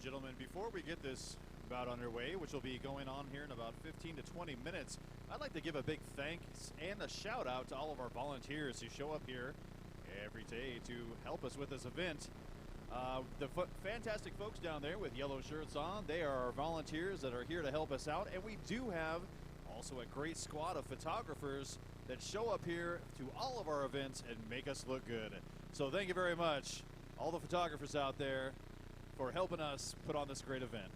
gentlemen, before we get this bout underway, which will be going on here in about 15 to 20 minutes, I'd like to give a big thanks and a shout out to all of our volunteers who show up here every day to help us with this event. The fantastic folks down there with yellow shirts on, they are our volunteers that are here to help us out, and we do have also a great squad of photographers that show up here to all of our events and make us look good. So thank you very much, all the photographers out there, for helping us put on this great event.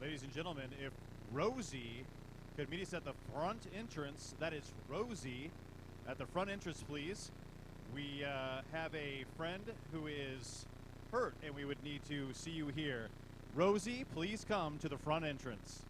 Ladies and gentlemen, if Rosie could meet us at the front entrance, that is Rosie at the front entrance, please. We have a friend who is hurt, and we would need to see you here. Rosie, please come to the front entrance.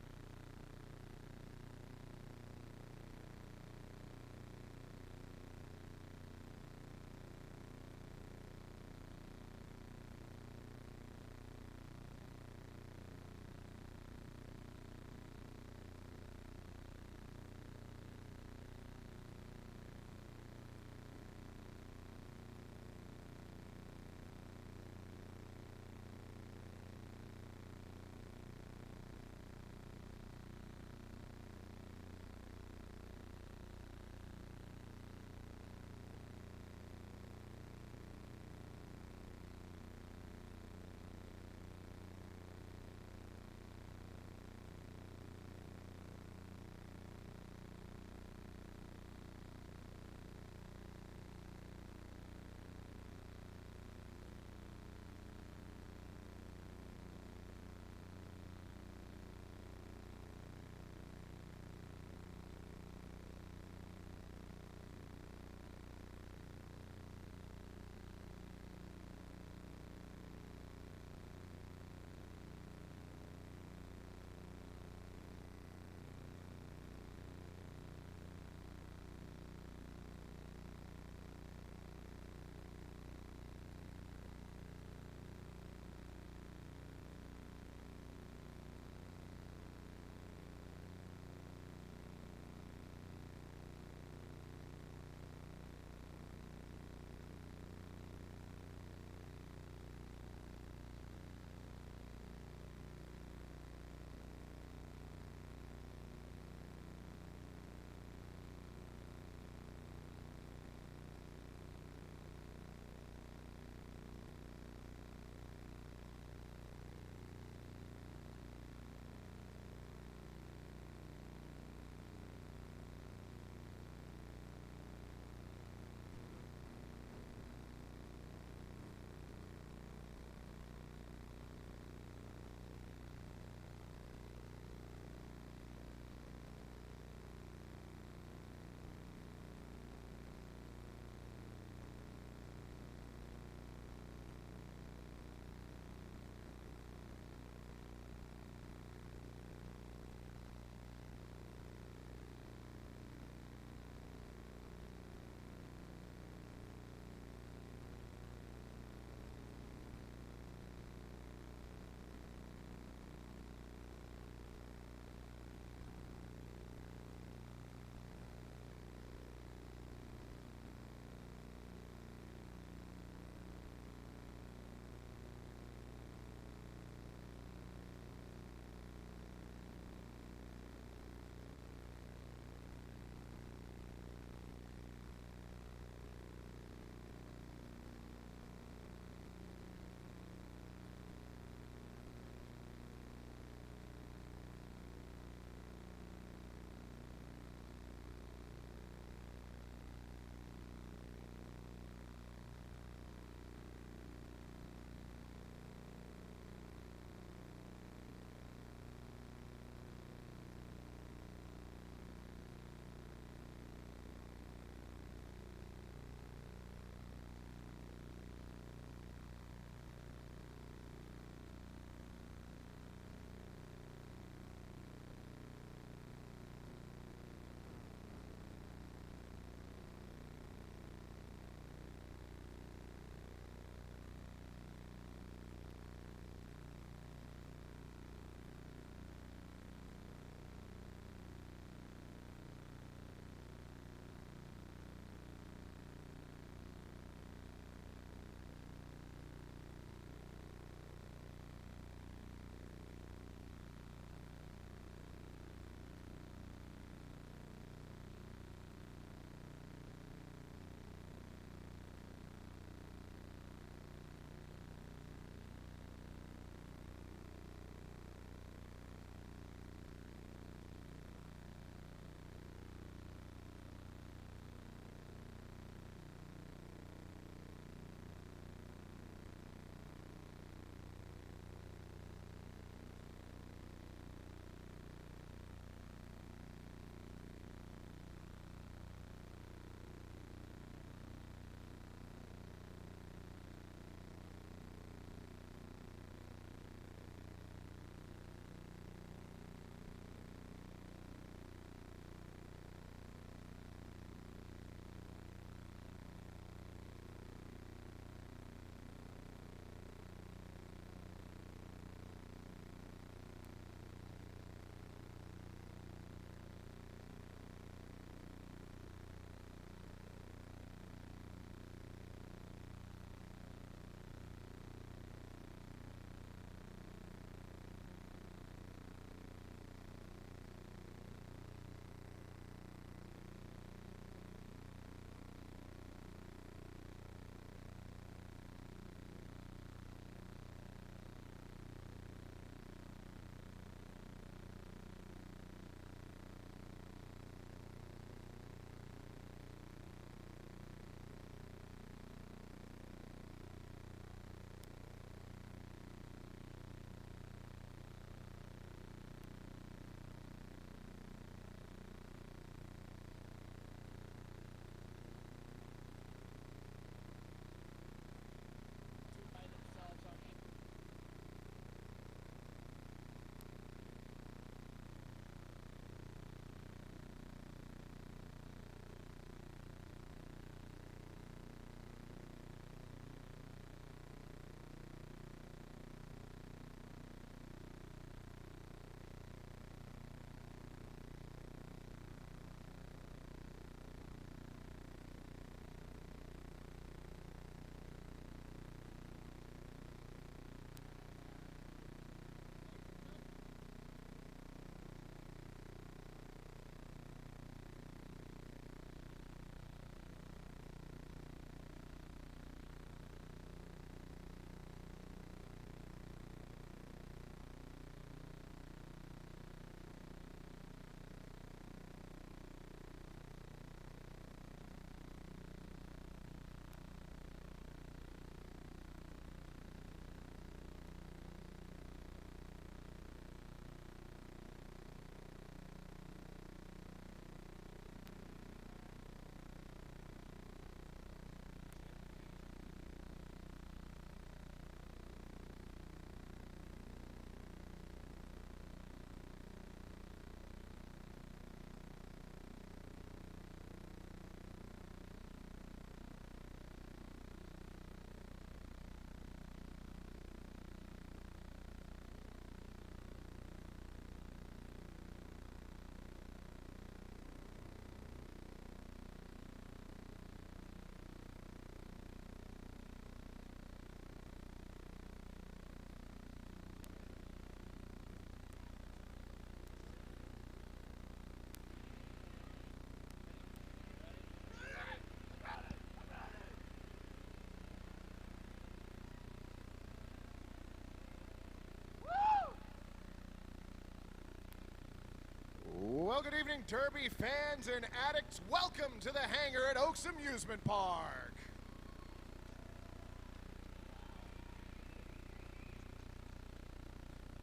Well, good evening, Derby fans and addicts. Welcome to the Hangar at Oaks Amusement Park.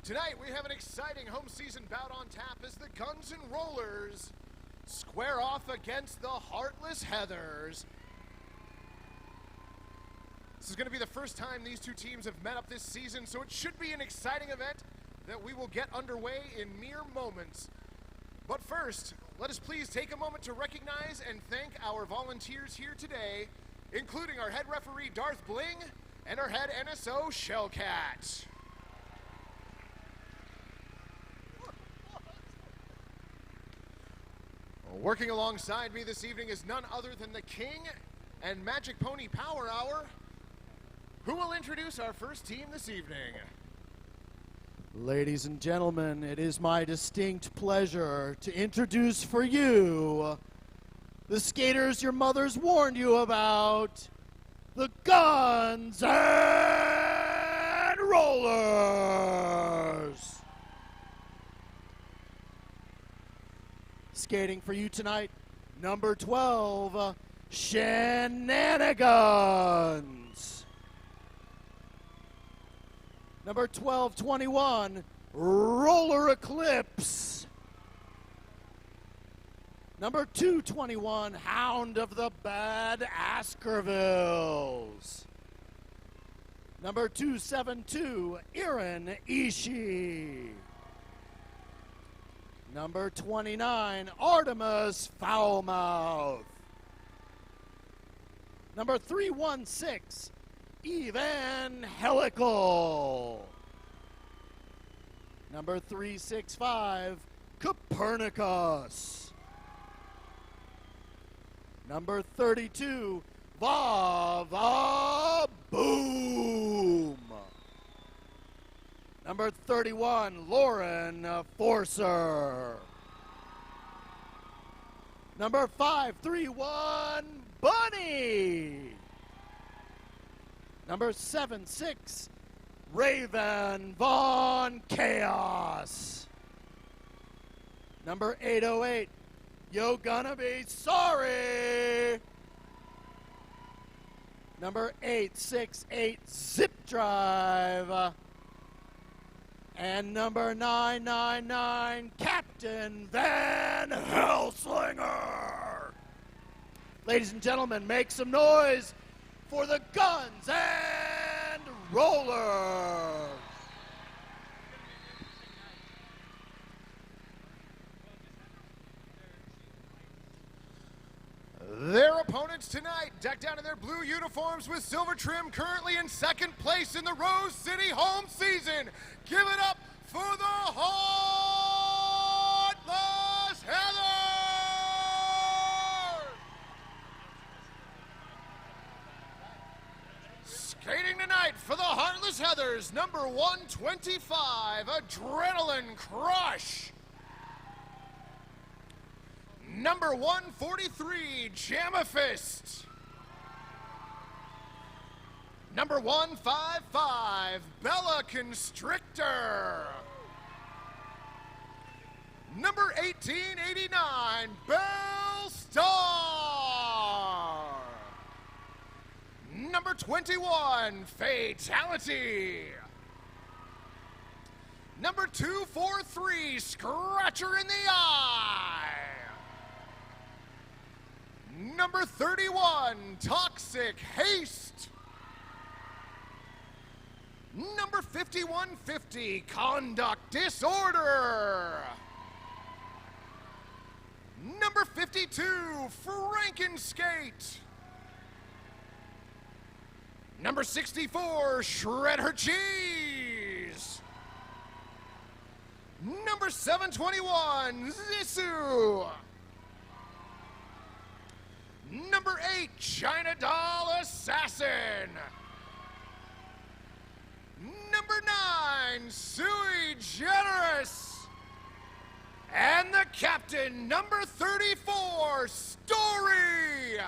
Tonight, we have an exciting home season bout on tap as the Guns N' Rollers square off against the Heartless Heathers. This is going to be the first time these two teams have met up this season, so it should be an exciting event that we will get underway in mere moments. But first, let us please take a moment to recognize and thank our volunteers here today, including our head referee, Darth Bling, and our head NSO, Shellcat. Working alongside me this evening is none other than the King and Magic Pony Power Hour, who will introduce our first team this evening. Ladies and gentlemen, it is my distinct pleasure to introduce for you the skaters your mothers warned you about, the Guns N' Rollers. Skating for you tonight, number 12, Shenanigans. Number 1221, Roller Eclipse. Number 221, Hound of the Bad Askervilles. Number 272, Irin Ishii. Number 29, Artemis Foulmouth. Number 316, Evangelical. Number 365, Copernicus. Number 32, Vava Boom. Number 31, Lauren Forcer. Number 531, Bunny. Number 76, Raven Von Chaos. Number 808, Yo Gonna Be Sorry. Number 868, Zip Drive. And number 999, Captain Van Helslinger. Ladies and gentlemen, make some noise for the Guns N' Rollers. Their opponents tonight, decked out in their blue uniforms with silver trim, currently in second place in the Rose City home season. Give it up for the Heartless Heathers! Skating tonight for the Heartless Heathers, number 125, Adrenaline Crush. Number 143, Jamafist. Number 155, Bella Constrictor. Number 1889, Bell Star. Number 21, Fatality. Number 243, Scratcher in the Eye. Number 31, Toxic Haste. Number 5150, Conduct Disorder. Number 52, Frankenskate. Number 64, Shred Her Cheese. Number 721, Zissou. Number 8, China Doll Assassin. Number 9, Sui Generous. And the captain, number 34, Story.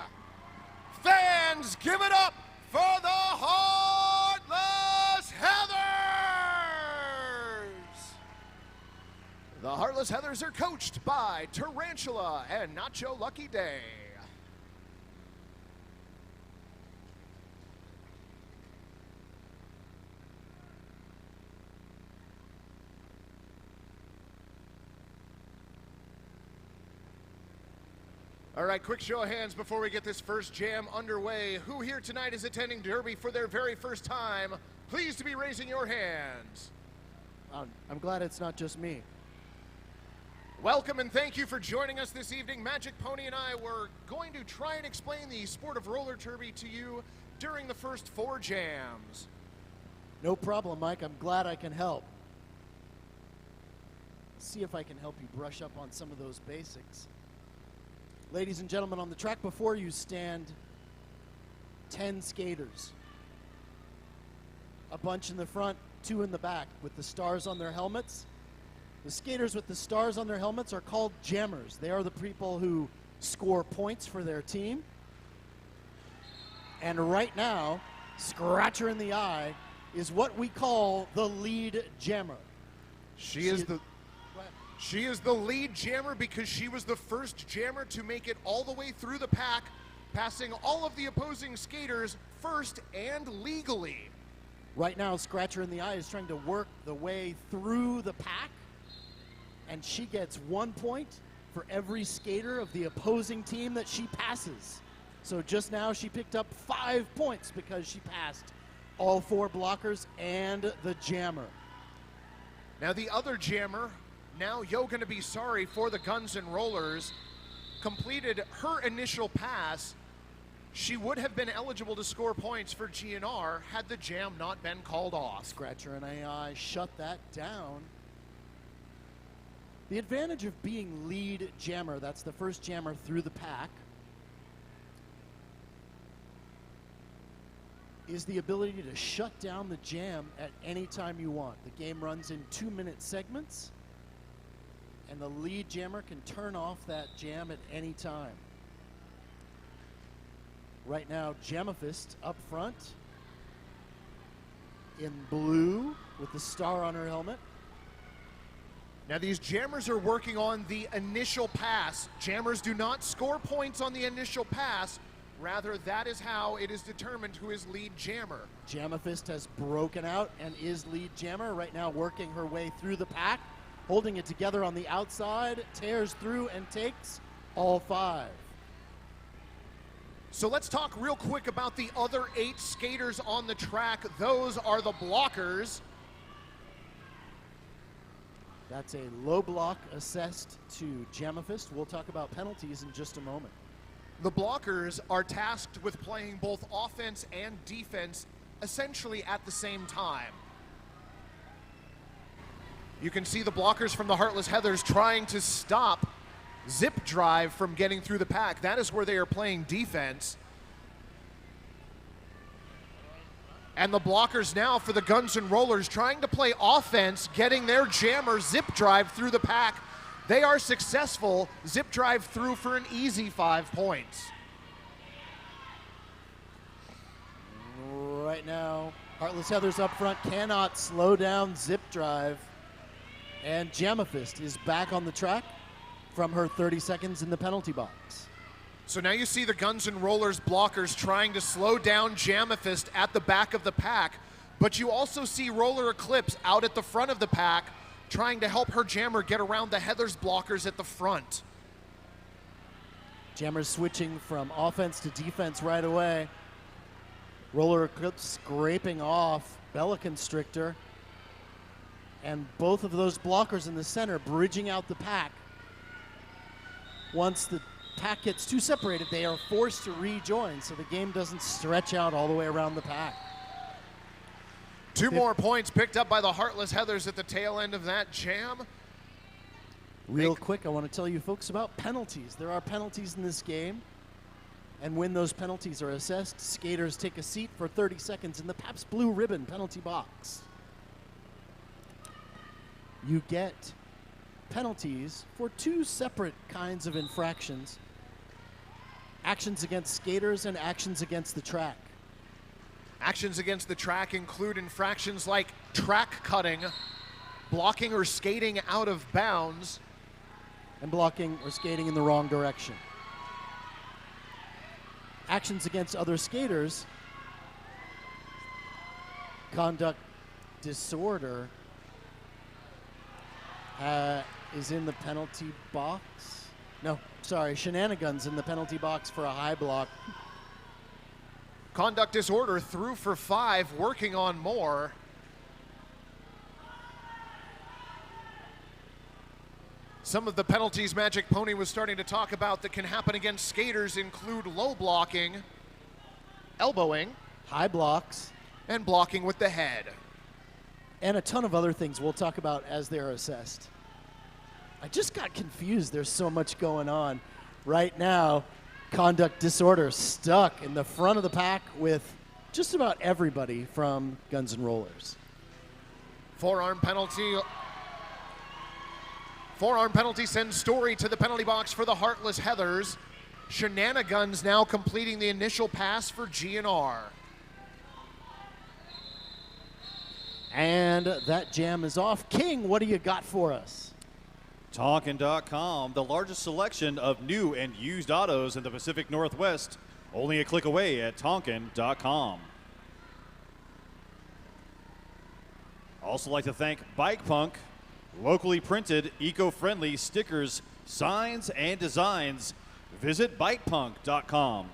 Fans, give it up for the Heartless Heathers. The Heartless Heathers are coached by Tarantula and Nacho Lucky Day. All right, quick show of hands before we get this first jam underway. Who here tonight is attending Derby for their very first time? Pleased to be raising your hands. I'm glad it's not just me. Welcome and thank you for joining us this evening. Magic Pony and I were going to try and explain the sport of roller derby to you during the first 4 jams. No problem, Mike. I'm glad I can help. See if I can help you brush up on some of those basics. Ladies and gentlemen, on the track before you stand 10 skaters. A bunch in the front, 2 in the back with the stars on their helmets. The skaters with the stars on their helmets are called jammers. They are the people who score points for their team. And right now, scratcher in the eye is what we call the lead jammer. She is the lead jammer because she was the first jammer to make it all the way through the pack, passing all of the opposing skaters first and legally. Right now, Scratcher in the Eye is trying to work the way through the pack, and she gets 1 point for every skater of the opposing team that she passes. So just now she picked up 5 points because she passed all 4 blockers and the jammer. Now the other jammer, now Yo Gonna Be Sorry for the Guns N' Rollers, completed her initial pass. She would have been eligible to score points for GNR had the jam not been called off. Scratcher and AI shut that down. The advantage of being lead jammer, that's the first jammer through the pack, is the ability to shut down the jam at any time you want. The game runs in 2-minute segments, and the lead jammer can turn off that jam at any time. Right now, Jamafist up front in blue with the star on her helmet. Now these jammers are working on the initial pass. Jammers do not score points on the initial pass. Rather, that is how it is determined who is lead jammer. Jamafist has broken out and is lead jammer, right now working her way through the pack, holding it together on the outside, tears through and takes all 5. So let's talk real quick about the other 8 skaters on the track. Those are the blockers. That's a low block assessed to Jamafist. We'll talk about penalties in just a moment. The blockers are tasked with playing both offense and defense essentially at the same time. You can see the blockers from the Heartless Heathers trying to stop Zip Drive from getting through the pack. That is where they are playing defense. And the blockers now for the Guns N' Rollers trying to play offense, getting their jammer Zip Drive through the pack. They are successful. Zip Drive through for an easy 5 points. Right now, Heartless Heathers up front cannot slow down Zip Drive. And Jamafist is back on the track from her 30 seconds in the penalty box. So now you see the Guns N' Rollers blockers trying to slow down Jamafist at the back of the pack, but you also see Roller Eclipse out at the front of the pack trying to help her jammer get around the Heathers blockers at the front. Jammer's switching from offense to defense right away. Roller Eclipse scraping off Bella Constrictor. And both of those blockers in the center bridging out the pack. Once the pack gets too separated, they are forced to rejoin so the game doesn't stretch out all the way around the pack. 2 more points picked up by the Heartless Heathers at the tail end of that jam. Real quick, I want to tell you folks about penalties. There are penalties in this game. And when those penalties are assessed, skaters take a seat for 30 seconds in the Pabst Blue Ribbon penalty box. You get penalties for 2 separate kinds of infractions: actions against skaters and actions against the track. Actions against the track include infractions like track cutting, blocking or skating out of bounds. And blocking or skating in the wrong direction. Actions against other skaters. Conduct disorder is in the penalty box. No, sorry, shenanigans in the penalty box for a high block. Conduct disorder through for 5, working on more. Some of the penalties Magic Pony was starting to talk about that can happen against skaters include low blocking, elbowing, High blocks. and blocking with the head. And a ton of other things we'll talk about as they're assessed. I just got confused. There's so much going on. Right now, conduct disorder stuck in the front of the pack with just about everybody from Guns N' Rollers. Forearm penalty. Forearm penalty sends Story to the penalty box for the Heartless Heathers. Shenanigans now completing the initial pass for GNR. And that jam is off. King, what do you got for us? Tonkin.com, the largest selection of new and used autos in the Pacific Northwest. Only a click away at Tonkin.com. Also like to thank Bike Punk, locally printed, eco-friendly stickers, signs, and designs. Visit bikepunk.com.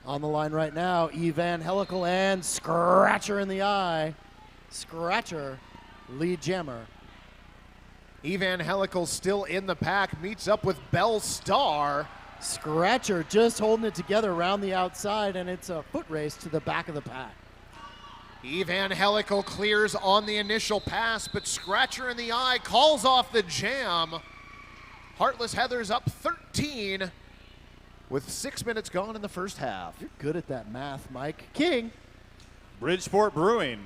On the line right now, Evan Helical and Scratcher in the eye. Scratcher, lead jammer. Evan Helical still in the pack, meets up with Bell Star. Scratcher just holding it together around the outside, and it's a foot race to the back of the pack. Evan Helical clears on the initial pass, but Scratcher in the eye calls off the jam. Heartless Heathers up 13 with 6 minutes gone in the first half. You're good at that math, Mike. King. Bridgeport Brewing.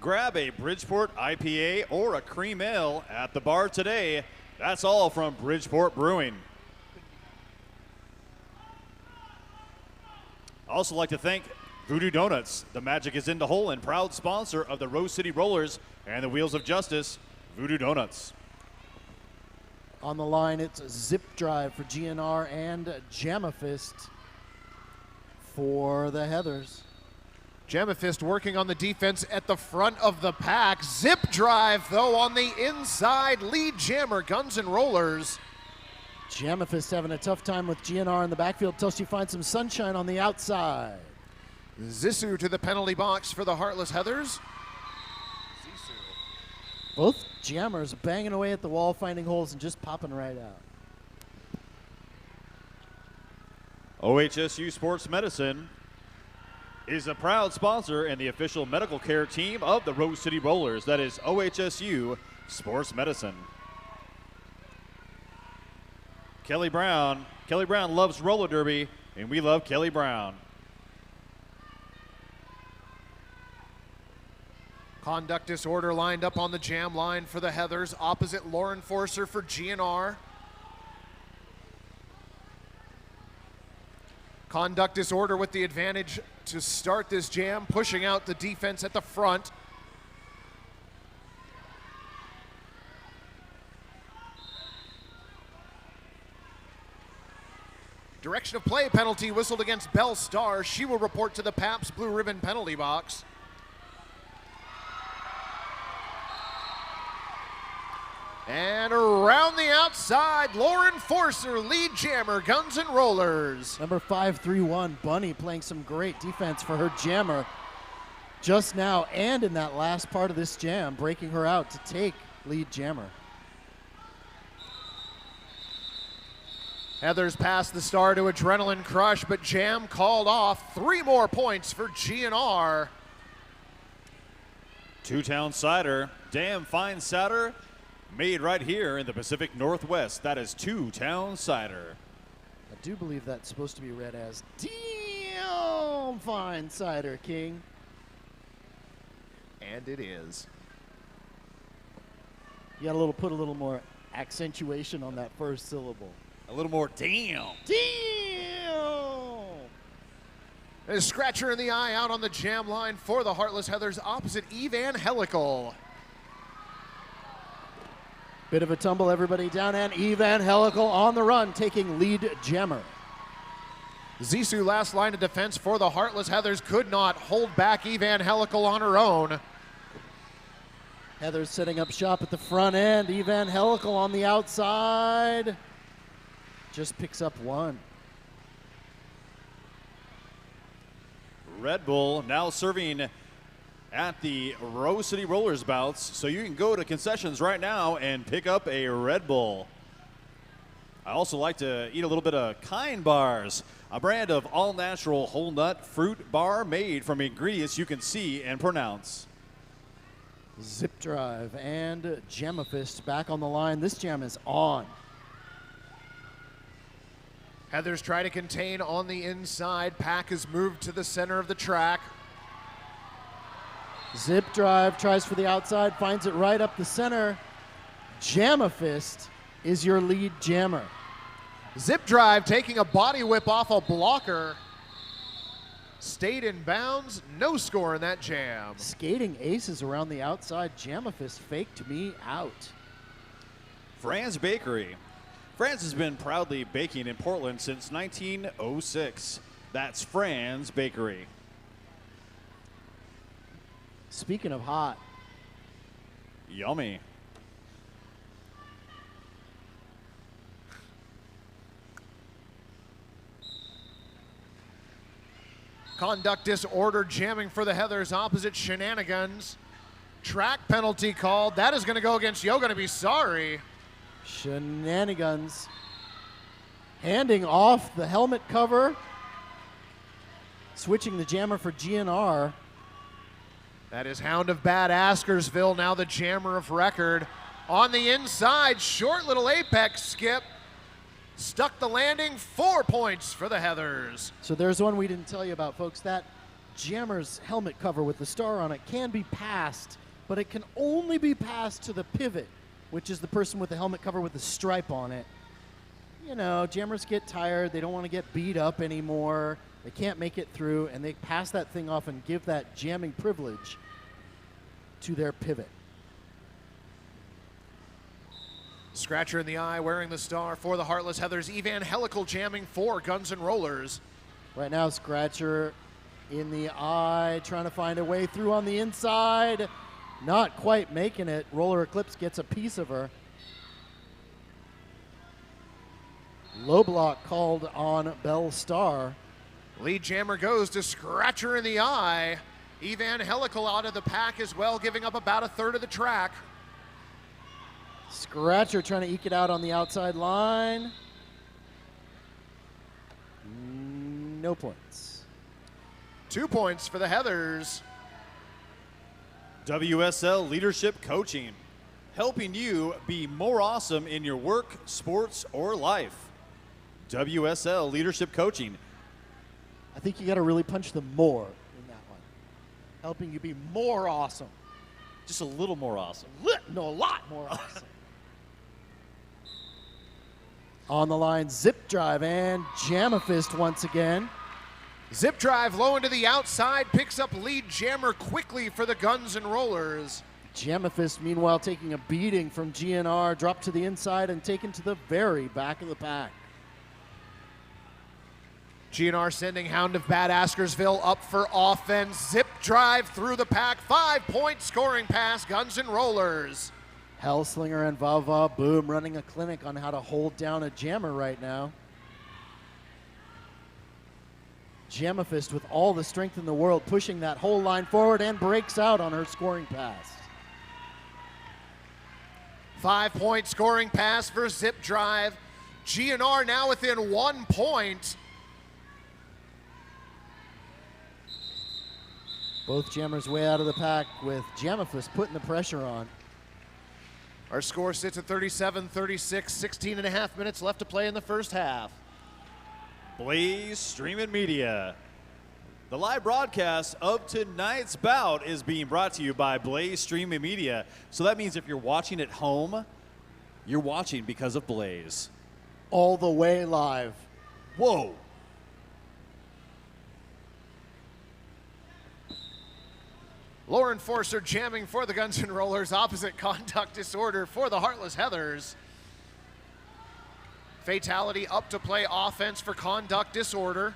Grab a Bridgeport IPA or a cream ale at the bar today. That's all from Bridgeport Brewing. Also like to thank Voodoo Donuts. The magic is in the hole and proud sponsor of the Rose City Rollers and the Wheels of Justice, Voodoo Donuts. On the line, it's a Zip Drive for GNR and Jamafist for the Heathers. Jamafist working on the defense at the front of the pack. Zip Drive, though, on the inside. Lead jammer, Guns N' Rollers. Jamafist having a tough time with GNR in the backfield till she finds some sunshine on the outside. Zissou to the penalty box for the Heartless Heathers. Both jammers banging away at the wall, finding holes, and just popping right out. OHSU Sports Medicine is a proud sponsor and the official medical care team of the Rose City Rollers. That is OHSU Sports Medicine. Kelly Brown. Kelly Brown loves roller derby, and we love Kelly Brown. Conduct disorder lined up on the jam line for the Heathers. Opposite Lauren Forcer for GNR. Conduct disorder with the advantage to start this jam, pushing out the defense at the front. Direction of play penalty whistled against Bell Star. She will report to the Paps Blue Ribbon penalty box. And around the outside, Lauren Forcer, lead jammer, Guns N' Rollers. Number 531, Bunny, playing some great defense for her jammer just now and in that last part of this jam, breaking her out to take lead jammer. Heathers passed the Star to Adrenaline Crush, but jam called off. 3 more points for GNR. Two-Town Cider, damn fine cider, made right here in the Pacific Northwest. That is Two-Town Cider. I do believe that's supposed to be read as damn fine cider, King. And it is. You got put a little more accentuation on that first syllable. A little more damn. Damn! A scratcher in the eye out on the jam line for the Heartless Heathers opposite Evangelical. Bit of a tumble, everybody down, and Evangelical on the run, taking lead jammer. Zissou, last line of defense for the Heartless Heathers, could not hold back Evangelical on her own. Heathers setting up shop at the front end. Evangelical on the outside. Just picks up one. Red Bull now serving at the Rose City Rollers bouts, so you can go to concessions right now and pick up a Red Bull. I also like to eat a little bit of Kind Bars, a brand of all-natural whole nut fruit bar made from ingredients you can see and pronounce. Zip Drive and Jamafist back on the line. This jam is on. Heathers try to contain on the inside. Pack has moved to the center of the track. Zip Drive tries for the outside, finds it right up the center. Jamafist is your lead jammer. Zip Drive taking a body whip off a blocker. Stayed in bounds, no score in that jam. Skating aces around the outside. Jamafist faked me out. Fran's Bakery. Fran's has been proudly baking in Portland since 1906. That's Fran's Bakery. Speaking of hot, Yummy. Conduct disorder jamming for the Heathers opposite Shenanigans. Track penalty called. That is going to go against Yo Gonna Be Sorry. Shenanigans handing off the helmet cover, switching the jammer for GNR. That is Hound of Bad Askersville, now the jammer of record. On the inside, short little apex skip. Stuck the landing, 4 points for the Heathers. So there's one we didn't tell you about, folks. That jammer's helmet cover with the star on it can be passed, but it can only be passed to the pivot, which is the person with the helmet cover with the stripe on it. You know, jammers get tired. They don't want to get beat up anymore. They can't make it through, and they pass that thing off and give that jamming privilege to their pivot. Scratcher in the eye, wearing the star for the Heartless Heathers. Evangelical jamming for Guns N' Rollers. Right now, Scratcher in the eye, trying to find a way through on the inside. Not quite making it. Roller Eclipse gets a piece of her. Low block called on Bell Star. Lead jammer goes to Scratcher in the eye. Evangelical out of the pack as well, giving up about a third of the track. Scratcher trying to eke it out on the outside line. No points. 2 points for the Heathers. WSL Leadership Coaching, helping you be more awesome in your work, sports, or life. WSL Leadership Coaching. I think you got to really punch the more in that one. Helping you be more awesome. Just a little more awesome. No, a lot more awesome. On the line, Zip Drive and Jamafist once again. Zip Drive low into the outside, picks up lead jammer quickly for the Guns N' Rollers. Jamafist, meanwhile, taking a beating from GNR, dropped to the inside and taken to the very back of the pack. GNR sending Hound of Bad Askersville up for offense. Zip Drive through the pack, 5-point scoring pass, Guns N' Rollers. Hellslinger and Vava Boom running a clinic on how to hold down a jammer right now. Jamafist with all the strength in the world, pushing that whole line forward and breaks out on her scoring pass. 5-point scoring pass for Zip Drive. GNR now within 1 point. Both jammers way out of the pack with Jamafist putting the pressure on. Our score sits at 37-36, 16 and a half minutes left to play in the first half. Blaze Streaming Media. The live broadcast of tonight's bout is being brought to you by Blaze Streaming Media. So that means if you're watching at home, you're watching because of Blaze. All the way live. Whoa. Lauren Forcer jamming for the Guns N' Rollers, opposite Conduct Disorder for the Heartless Heathers. Fatality up to play offense for Conduct Disorder.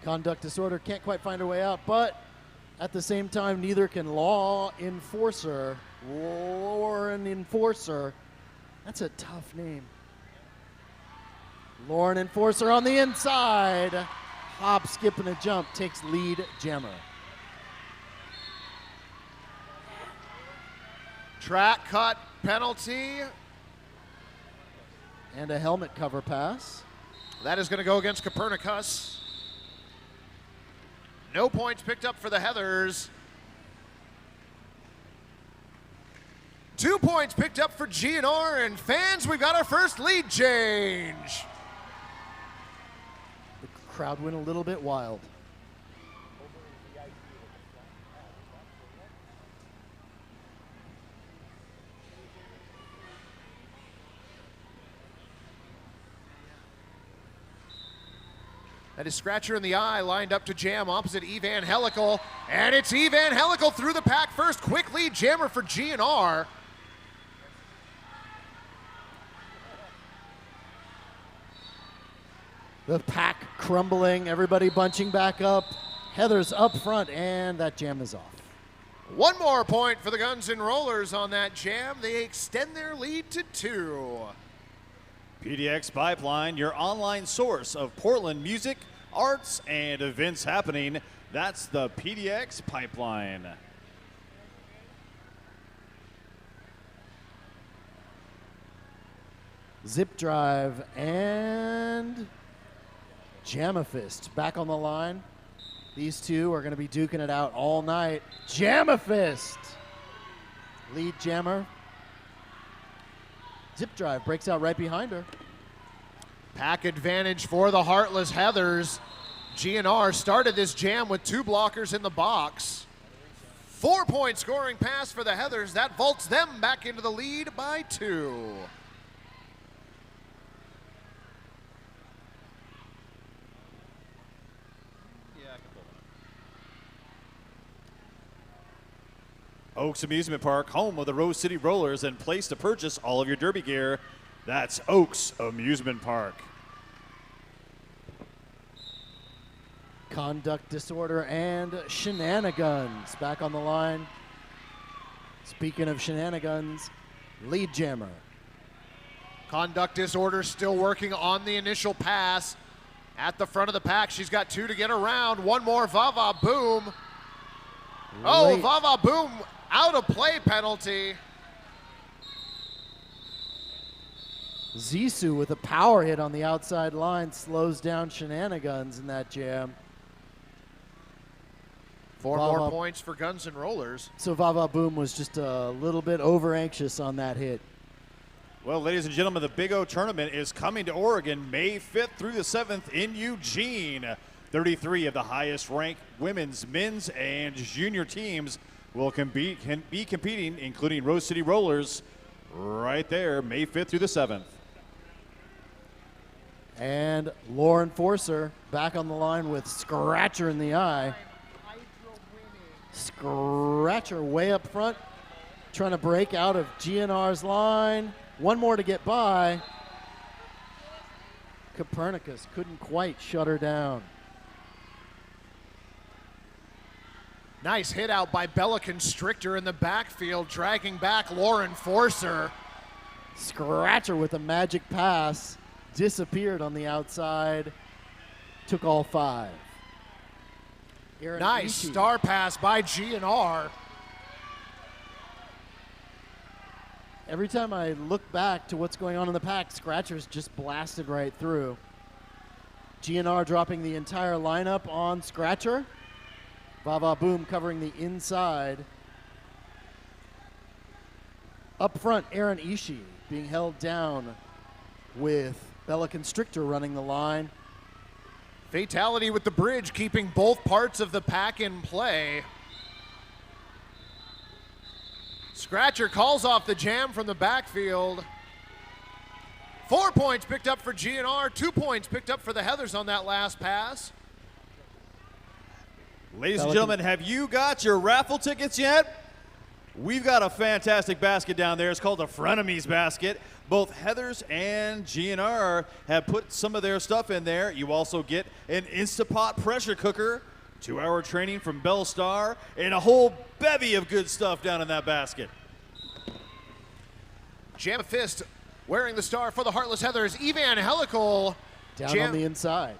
Conduct Disorder can't quite find her way out, but at the same time, neither can Law Enforcer. Lauren Enforcer. That's a tough name. Lauren Enforcer on the inside. Hop, skip, and a jump takes lead jammer. Track cut penalty. And a helmet cover pass. That is going to go against Copernicus. No points picked up for the Heathers. 2 points picked up for GNR, and fans, we've got our first lead change. The crowd went a little bit wild. That is Scratcher in the Eye lined up to jam opposite Evangelical. And it's Evangelical through the pack first. Quick lead jammer for GNR. The pack crumbling, everybody bunching back up. Heather's up front, and that jam is off. One more point for the Guns N' Rollers on that jam. They extend their lead to 2. PDX Pipeline, your online source of Portland music, arts, and events happening. That's the PDX Pipeline. Zip drive and Jamafist back on the line. These two are going to be duking it out all night. Jamafist, lead jammer. Zip drive breaks out right behind her. Pack advantage for the Heartless Heathers. GNR started this jam with 2 blockers in the box. 4-point scoring pass for the Heathers. That vaults them back into the lead by 2. Oaks Amusement Park, home of the Rose City Rollers and place to purchase all of your derby gear. That's Oaks Amusement Park. Conduct Disorder and Shenanigans back on the line. Speaking of shenanigans, lead jammer. Conduct Disorder still working on the initial pass. At the front of the pack, she's got 2 to get around. One more Vava Boom. Oh, Late. Vava Boom out of play penalty. Zissou with a power hit on the outside line slows down Shenanigans in that jam. 4 Vava. more points for Guns N' Rollers. So Vava Boom was just a little bit over anxious on that hit. Well, ladies and gentlemen, the Big O tournament is coming to Oregon May 5th through the 7th in Eugene. 33 of the highest ranked women's, men's, and junior teams will be competing, including Rose City Rollers, right there, May 5th through the 7th. And Lauren Forcer back on the line with Scratcher in the eye. Scratcher way up front, trying to break out of GNR's line. One more to get by. Copernicus couldn't quite shut her down. Nice hit out by Bella Constrictor in the backfield, dragging back Lauren Forcer. Scratcher with a magic pass, disappeared on the outside, took all 5. Aaron Nice Ishii. star pass by GNR. Every time I look back to what's going on in the pack, Scratcher's just blasted right through. GNR dropping the entire lineup on Scratcher. Vava Boom covering the inside. Up front, Aaron Ishii being held down with Bella Constrictor running the line. Fatality with the bridge, keeping both parts of the pack in play. Scratcher calls off the jam from the backfield. 4 points picked up for GNR, 2 points picked up for the Heathers on that last pass. Ladies and gentlemen, have you got your raffle tickets yet? We've got a fantastic basket down there. It's called the Frenemies basket. Both Heathers and GNR have put some of their stuff in there. You also get an Instapot pressure cooker, 2-hour training from Bell Star, and a whole bevy of good stuff down in that basket. Jamafist wearing the star for the Heartless Heathers. Evangelical Down on the inside.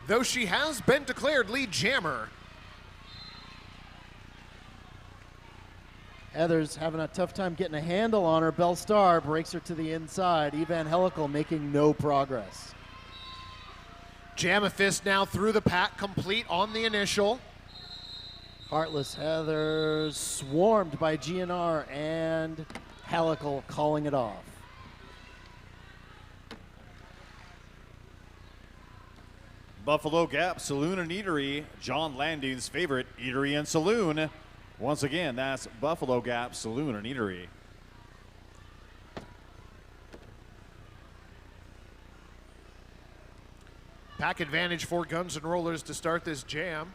Though she has been declared lead jammer. Heather's having a tough time getting a handle on her. Bell Star breaks her to the inside. Evangelical making no progress. Jamafist now through the pack, complete on the initial. Heartless Heathers swarmed by GNR and Helical calling it off. Buffalo Gap Saloon and Eatery, John Landing's favorite eatery and saloon. Once again, that's Buffalo Gap Saloon and Eatery. Pack advantage for Guns N' Rollers to start this jam.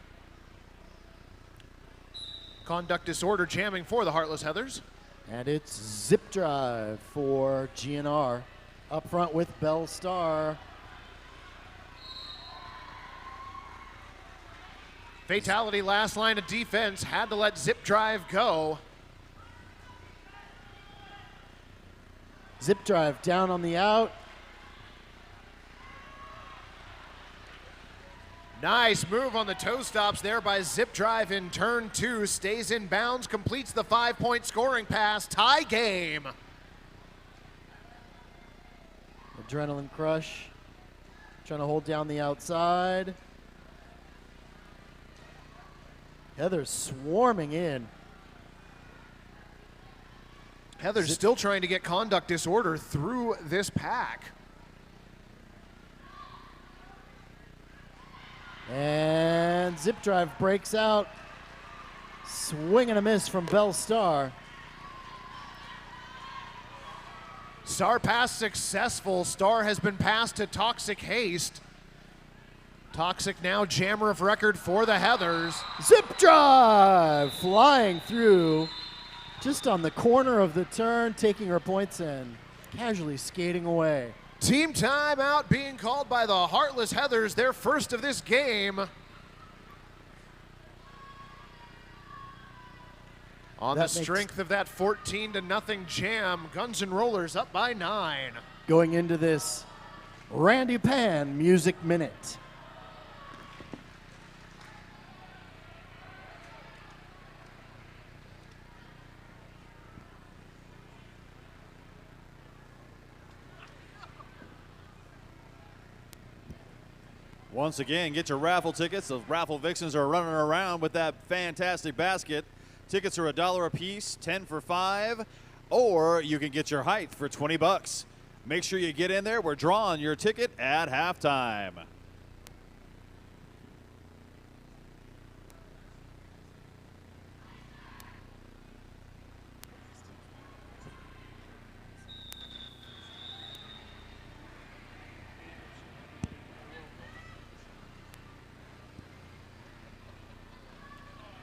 Conduct disorder jamming for the Heartless Heathers. And it's Zip Drive for GNR. Up front with Bell Star. Fatality, last line of defense, had to let Zip Drive go. Zip Drive down on the out. Nice move on the toe stops there by Zip Drive in turn 2. Stays in bounds, completes the 5-point scoring pass. Tie game. Adrenaline Crush trying to hold down the outside. Heather's swarming in. Heather's still trying to get conduct disorder through this pack. And Zip Drive breaks out. Swing and a miss from Bell Star. Star pass successful. Star has been passed to Toxic Haste. Toxic now jammer of record for the Heathers. Zip Drive flying through just on the corner of the turn, taking her points and casually skating away. Team timeout being called by the Heartless Heathers, their first of this game. On the strength of that 14-0 jam, Guns N' Rollers up by 9. Going into this Randy Pan Music Minute. Once again, get your raffle tickets. The raffle vixens are running around with that fantastic basket. Tickets are $1 a piece, 10 for 5, or you can get your height for 20 bucks. Make sure you get in there. We're drawing your ticket at halftime.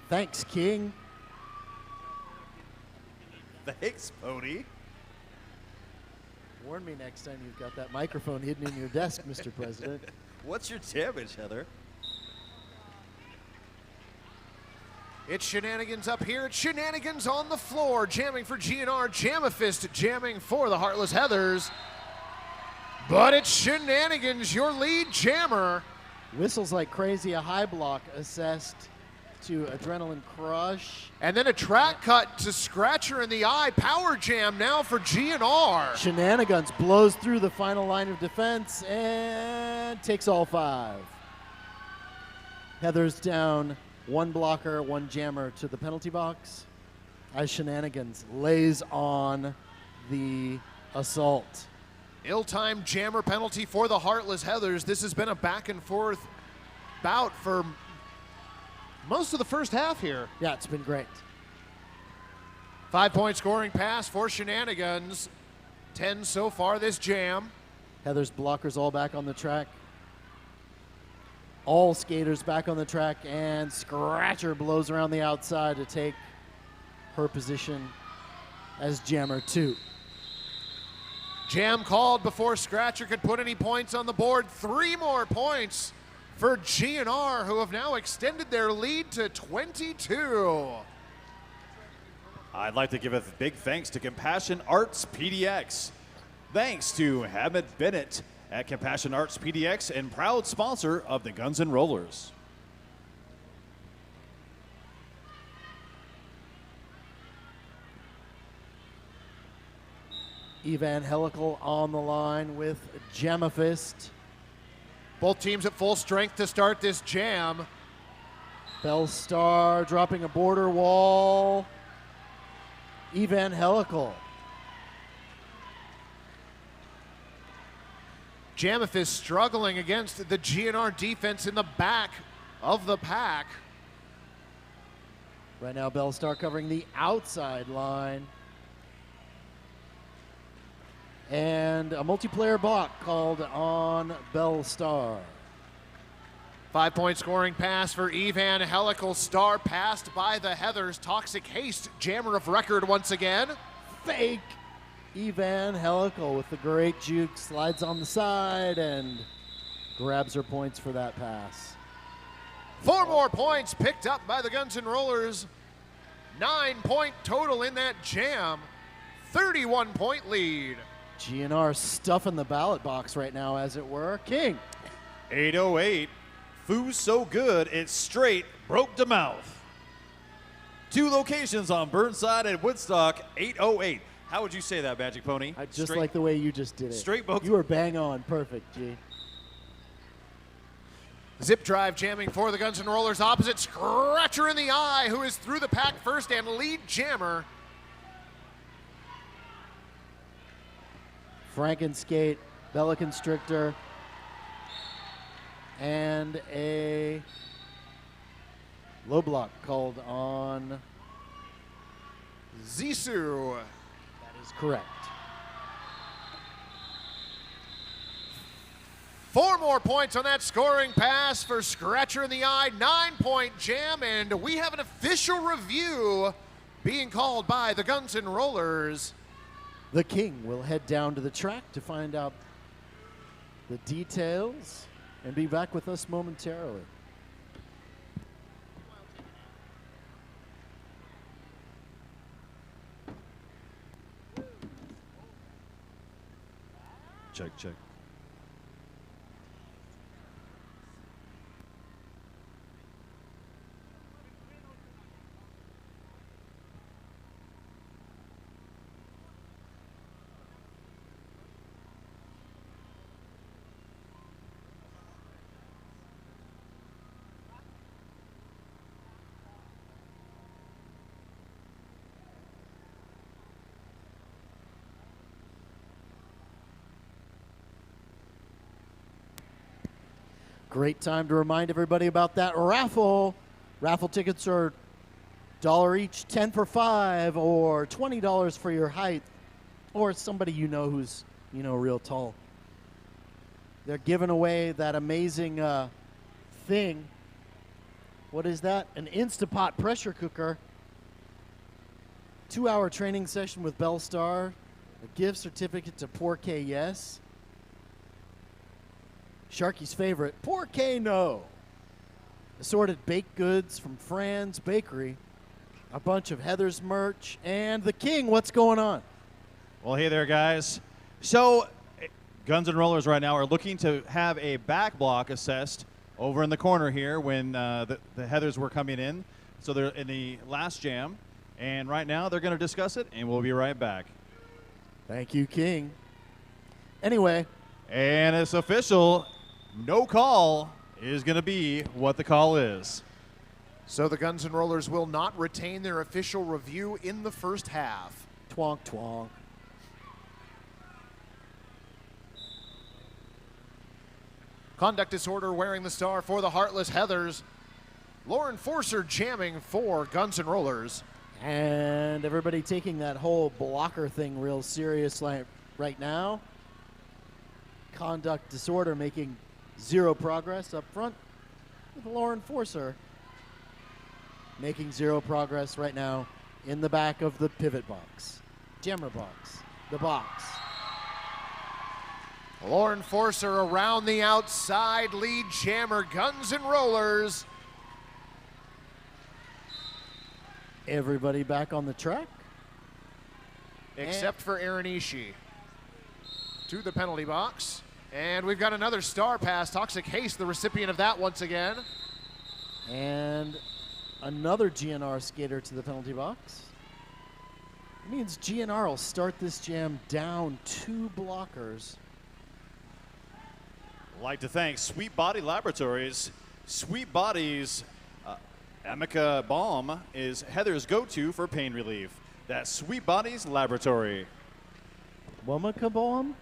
Thanks, King. Thanks, Pony. Warn me next time you've got that microphone hidden in your desk, Mr. President. What's your damage, Heather? It's shenanigans up here. It's shenanigans on the floor. Jamming for GNR. Jamafist jamming for the Heartless Heathers. But it's shenanigans, your lead jammer. Whistles like crazy, a high block assessed to Adrenaline Crush. And then a track cut to scratch her in the eye. Power jam now for GNR. Shenanigans blows through the final line of defense and takes all 5. Heather's down 1 blocker, 1 jammer to the penalty box as Shenanigans lays on the assault. Ill-timed jammer penalty for the Heartless Heathers. This has been a back and forth bout for most of the first half here. Yeah, it's been great. 5-point scoring pass for Shenanigans. 10 so far this jam. Heather's blockers all back on the track. all skaters back on the track, and Scratcher blows around the outside to take her position as Jammer 2. Jam called before Scratcher could put any points on the board. 3 more points for GNR, who have now extended their lead to 22. I'd like to give a big thanks to Compassion Arts PDX. Thanks to Hamid Bennett at Compassion Arts PDX and proud sponsor of the Guns N' Rollers. Evangelical on the line with Jamafist. Both teams at full strength to start this jam. Bellstar dropping a border wall. Evangelical. Jamafist struggling against the GNR defense in the back of the pack. Right now, Bellstar covering the outside line. And a multiplayer block called on Bellstar. 5-point scoring pass for Evangelical. Star passed by the Heathers. Toxic Haste, jammer of record once again. Fake Evangelical with the great juke, slides on the side and grabs her points for that pass. 4 more points picked up by the Guns N' Rollers. 9-point total in that jam. 31-point lead. GNR stuffing the ballot box right now, as it were. King. 808. Food's so good, it's straight broke the mouth. 2 locations on Burnside and Woodstock, 808. How would you say that, Magic Pony? I just like the way you just did it. Straight both. You were bang on. Perfect, G. Zip drive jamming for the Guns N' Rollers. Opposite Scratcher in the eye, who is through the pack first and lead jammer. Frankenskate, Bella Constrictor, and a low block called on. Zissou. That is correct. 4 more points on that scoring pass for Scratcher in the eye. 9-point jam, and we have an official review being called by the Guns N' Rollers. The King will head down to the track to find out the details and be back with us momentarily. Check, check. Great time to remind everybody about that raffle. Raffle tickets are $1 each, 10 for 5, or $20 for your height, or somebody you know who's, real tall. They're giving away that amazing thing. What is that? An Instapot pressure cooker. 2-hour training session with Bellstar. A gift certificate to Porqué Yes. Sharky's favorite, Porqué No. Assorted baked goods from Fran's Bakery. A bunch of Heather's merch. And the King, what's going on? Well, hey there, guys. So, Guns N' Rollers right now are looking to have a back block assessed over in the corner here when the Heathers were coming in. So they're in the last jam. And right now they're going to discuss it, and we'll be right back. Thank you, King. Anyway. And it's official. No call is going to be what the call is. So the Guns N' Rollers will not retain their official review in the first half. Twonk, twonk. Conduct disorder wearing the star for the Heartless Heathers. Lauren Forcer jamming for Guns N' Rollers. And everybody taking that whole blocker thing real serious right now. Conduct disorder making 0 progress up front. with the Law Enforcer making zero progress right now in the back of the pivot box. Jammer box. The box. Law Enforcer around the outside, lead jammer, Guns and Rollers. Everybody back on the track. Except for Aaron Ishii. To the penalty box. And we've got another star pass. Toxic Haste, the recipient of that once again. And another GNR skater to the penalty box. It means GNR will start this jam down 2 blockers. I'd like to thank Sweet Body Laboratories. Sweet Body's Amica Balm is Heather's go-to for pain relief. That's Sweet Body's Laboratory. Womaka Bomb?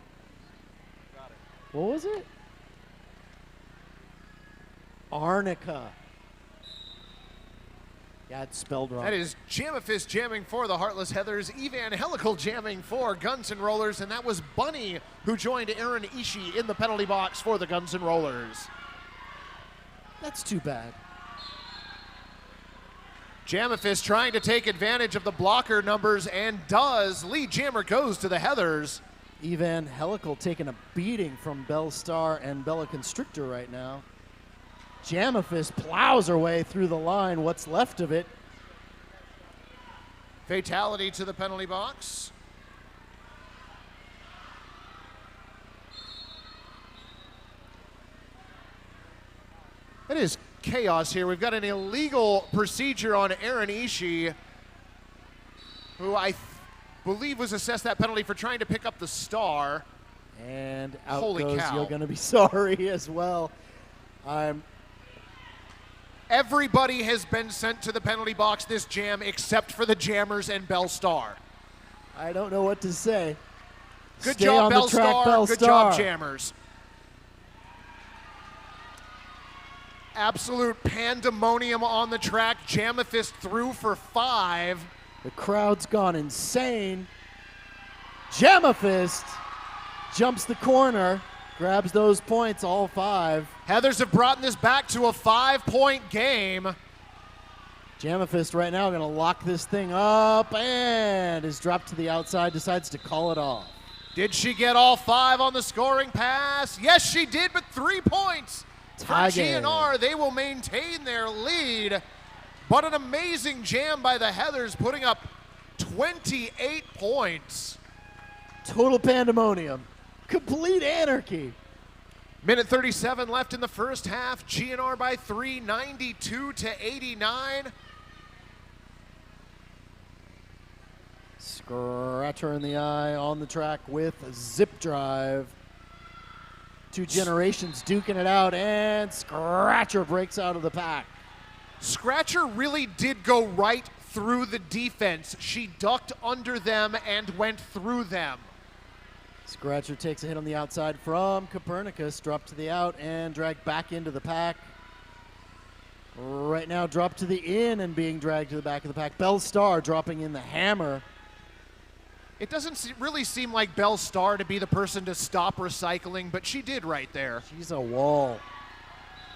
Got it. What was it? Arnica. Yeah, it's spelled wrong. That is Jamafist jamming for the Heartless Heathers, Evangelical jamming for Guns and Rollers, and that was Bunny who joined Aaron Ishii in the penalty box for the Guns and Rollers. That's too bad. Jamafist trying to take advantage of the blocker numbers and does. Lead jammer goes to the Heathers. Evangelical taking a beating from Bell Star and Bella Constrictor right now. Jamafist plows her way through the line, what's left of it. Fatality to the penalty box. It is chaos here. We've got an illegal procedure on Aaron Ishii, who I believe was assessed that penalty for trying to pick up the star. And out Holy goes cow. You're going to be sorry as well. Everybody has been sent to the penalty box this jam except for the Jammers and Bell Star. I don't know what to say. Good Stay job, on Bell the track, Star. Bell Good Star. job, Jammers. Absolute pandemonium on the track. Jamafist through for 5. The crowd's gone insane. Jamafist jumps the corner, grabs those points, all 5. Heathers have brought this back to a 5-point game. Jamafist right now going to lock this thing up and is dropped to the outside, decides to call it off. Did she get all 5 on the scoring pass? Yes, she did, but 3 points for Tie game. GNR. They will maintain their lead. But an amazing jam by the Heathers, putting up 28 points. Total pandemonium. Complete anarchy. Minute 37 left in the first half. GNR by 3, 92-89. Scratcher in the eye on the track with Zip Drive. 2 generations duking it out, and Scratcher breaks out of the pack. Scratcher really did go right through the defense. She ducked under them and went through them. Scratcher takes a hit on the outside from Copernicus, dropped to the out and dragged back into the pack. Right now dropped to the in and being dragged to the back of the pack. Bell Star dropping in the hammer. It doesn't really seem like Bell Star to be the person to stop recycling, but she did right there. She's a wall.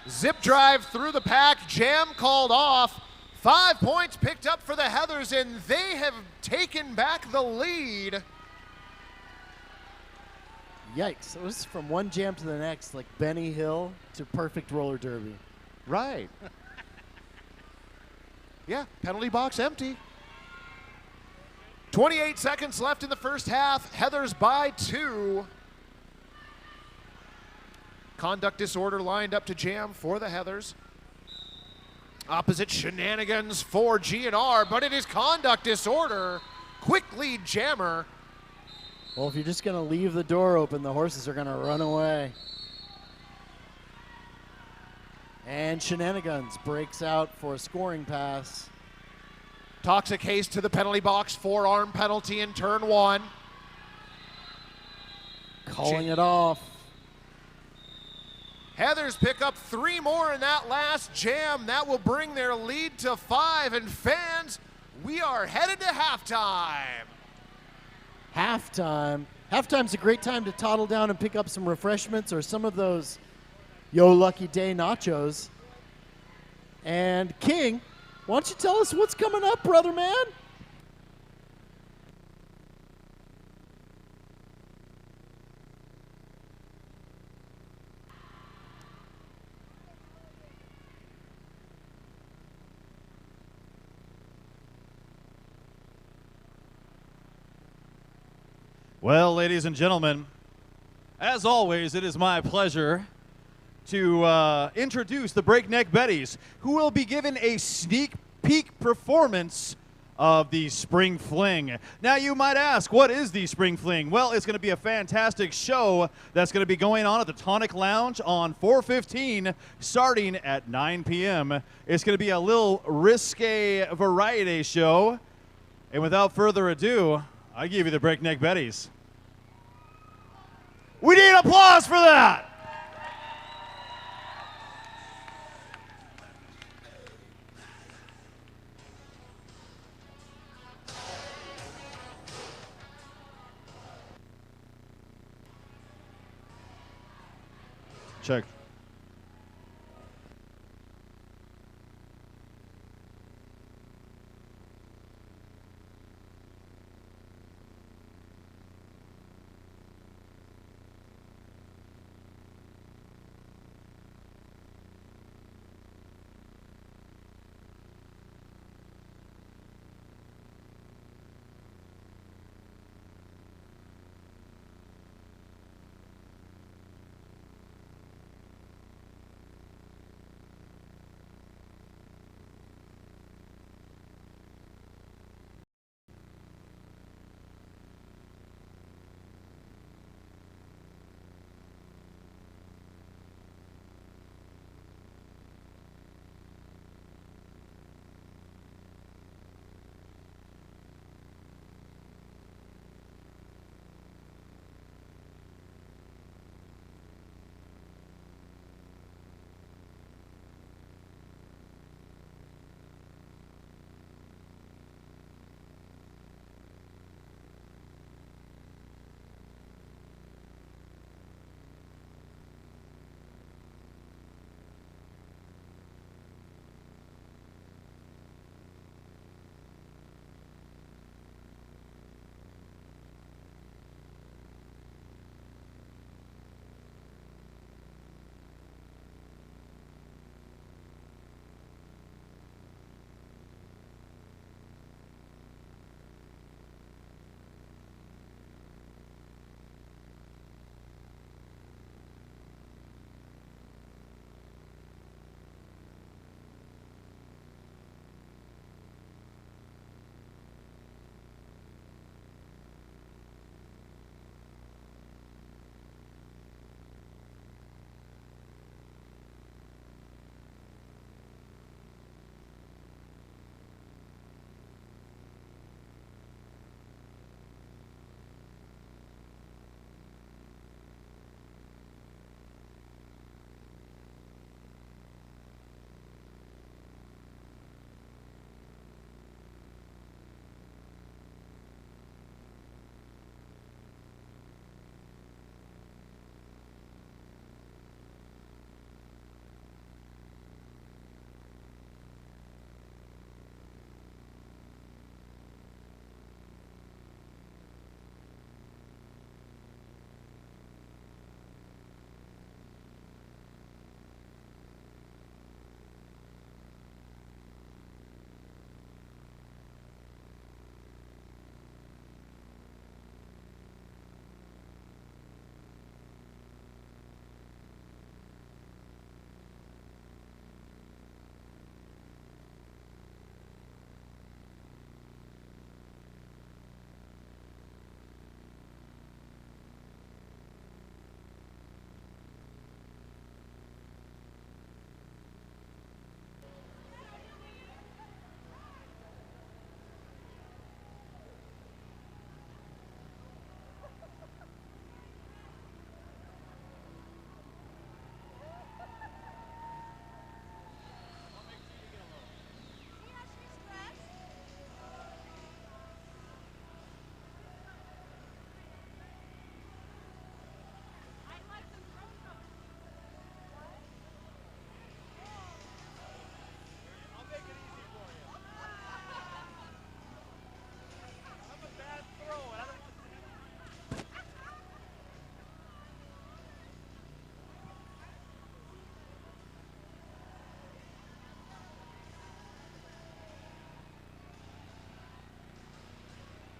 Zip drive through the pack, jam called off. 5 points picked up for the Heathers, and they have taken back the lead. Yikes. It was from one jam to the next, like Benny Hill to Perfect Roller Derby. Right. Yeah, penalty box empty. 28 seconds left in the first half. Heathers by 2. Conduct disorder lined up to jam for the Heathers. Opposite shenanigans for GNR, but it is conduct disorder. Quick lead jammer. Well, if you're just going to leave the door open, the horses are going to run away. And Shenanigans breaks out for a scoring pass. Toxic Haste to the penalty box, forearm penalty in turn 1. Calling it off. Heathers pick up 3 more in that last jam. That will bring their lead to 5. And fans, we are headed to halftime. Halftime. Halftime's a great time to toddle down and pick up some refreshments or some of those Yo Lucky Day nachos. And King, why don't you tell us what's coming up, brother man? Well, ladies and gentlemen, as always, it is my pleasure to introduce the Breakneck Betties, who will be given a sneak peek performance of the Spring Fling. Now, you might ask, what is the Spring Fling? Well, it's going to be a fantastic show that's going to be going on at the Tonic Lounge on 4/15, starting at 9 p.m. It's going to be a little risque variety show. And without further ado, I give you the Breakneck Betties. We need applause for that! Check.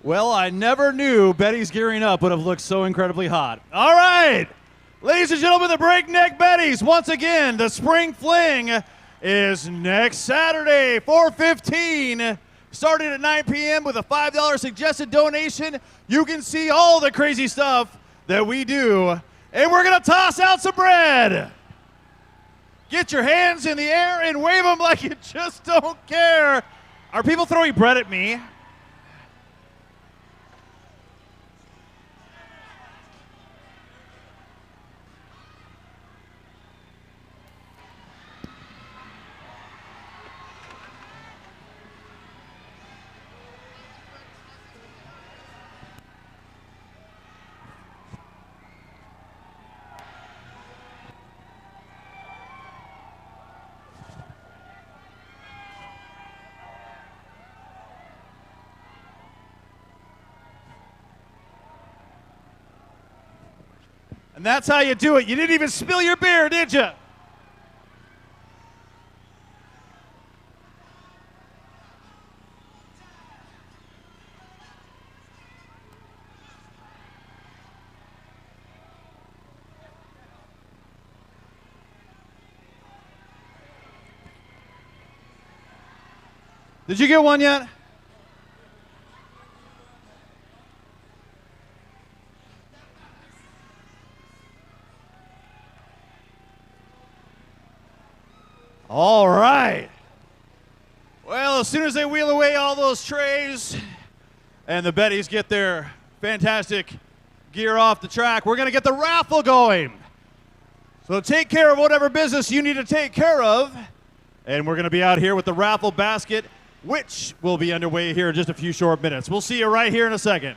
Well, I never knew Betty's gearing up would have looked so incredibly hot. All right, ladies and gentlemen, the Breakneck Betties, once again, the Spring Fling is next Saturday, 4/15, starting at 9 p.m. with a $5 suggested donation. You can see all the crazy stuff that we do, and we're going to toss out some bread. Get your hands in the air and wave them like you just don't care. Are people throwing bread at me? And that's how you do it. You didn't even spill your beer, did you? Did you get one yet? All right. Well, as soon as they wheel away all those trays and the Betties get their fantastic gear off the track, we're going to get the raffle going. So take care of whatever business you need to take care of. And we're going to be out here with the raffle basket, which will be underway here in just a few short minutes. We'll see you right here in a second.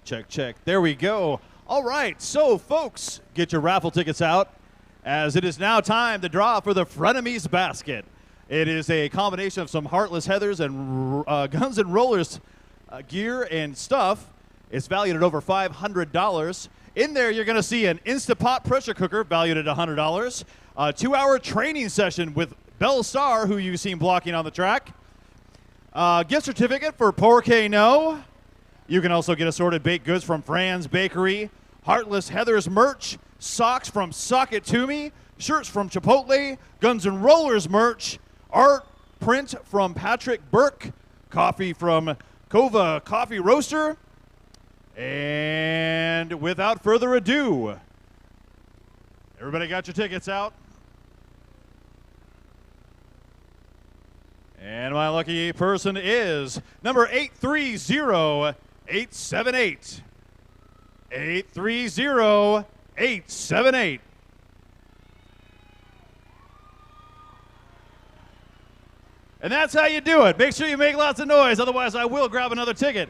Check, check. There we go. All right, so folks, get your raffle tickets out, as it is now time to draw for the Frenemies Basket. It is a combination of some Heartless Heathers and Guns N' Rollers gear and stuff. It's valued at over $500. In there, you're going to see an Instapot pressure cooker valued at $100, a 2-hour training session with Belle Starr, who you've seen blocking on the track, gift certificate for Porque No. You can also get assorted baked goods from Fran's Bakery, Heartless Heathers merch, socks from Sock It To Me, shirts from Chipotle, Guns N' Rollers merch, art print from Patrick Burke, coffee from Kova Coffee Roaster, and without further ado, everybody got your tickets out? And my lucky person is number 830-878. 830-878. And that's how you do it. Make sure you make lots of noise, otherwise I will grab another ticket.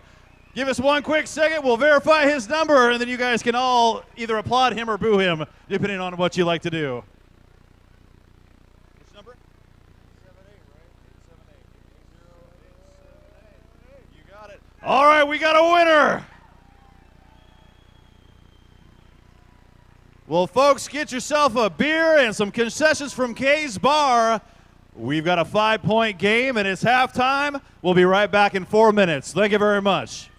Give us one quick second, we'll verify his number, and then you guys can all either applaud him or boo him, depending on what you like to do. Which number? 878, right? 878. You got it. All right, we got a winner. Well, folks, get yourself a beer and some concessions from Kay's Bar. We've got a 5-point game, and it's halftime. We'll be right back in 4 minutes. Thank you very much.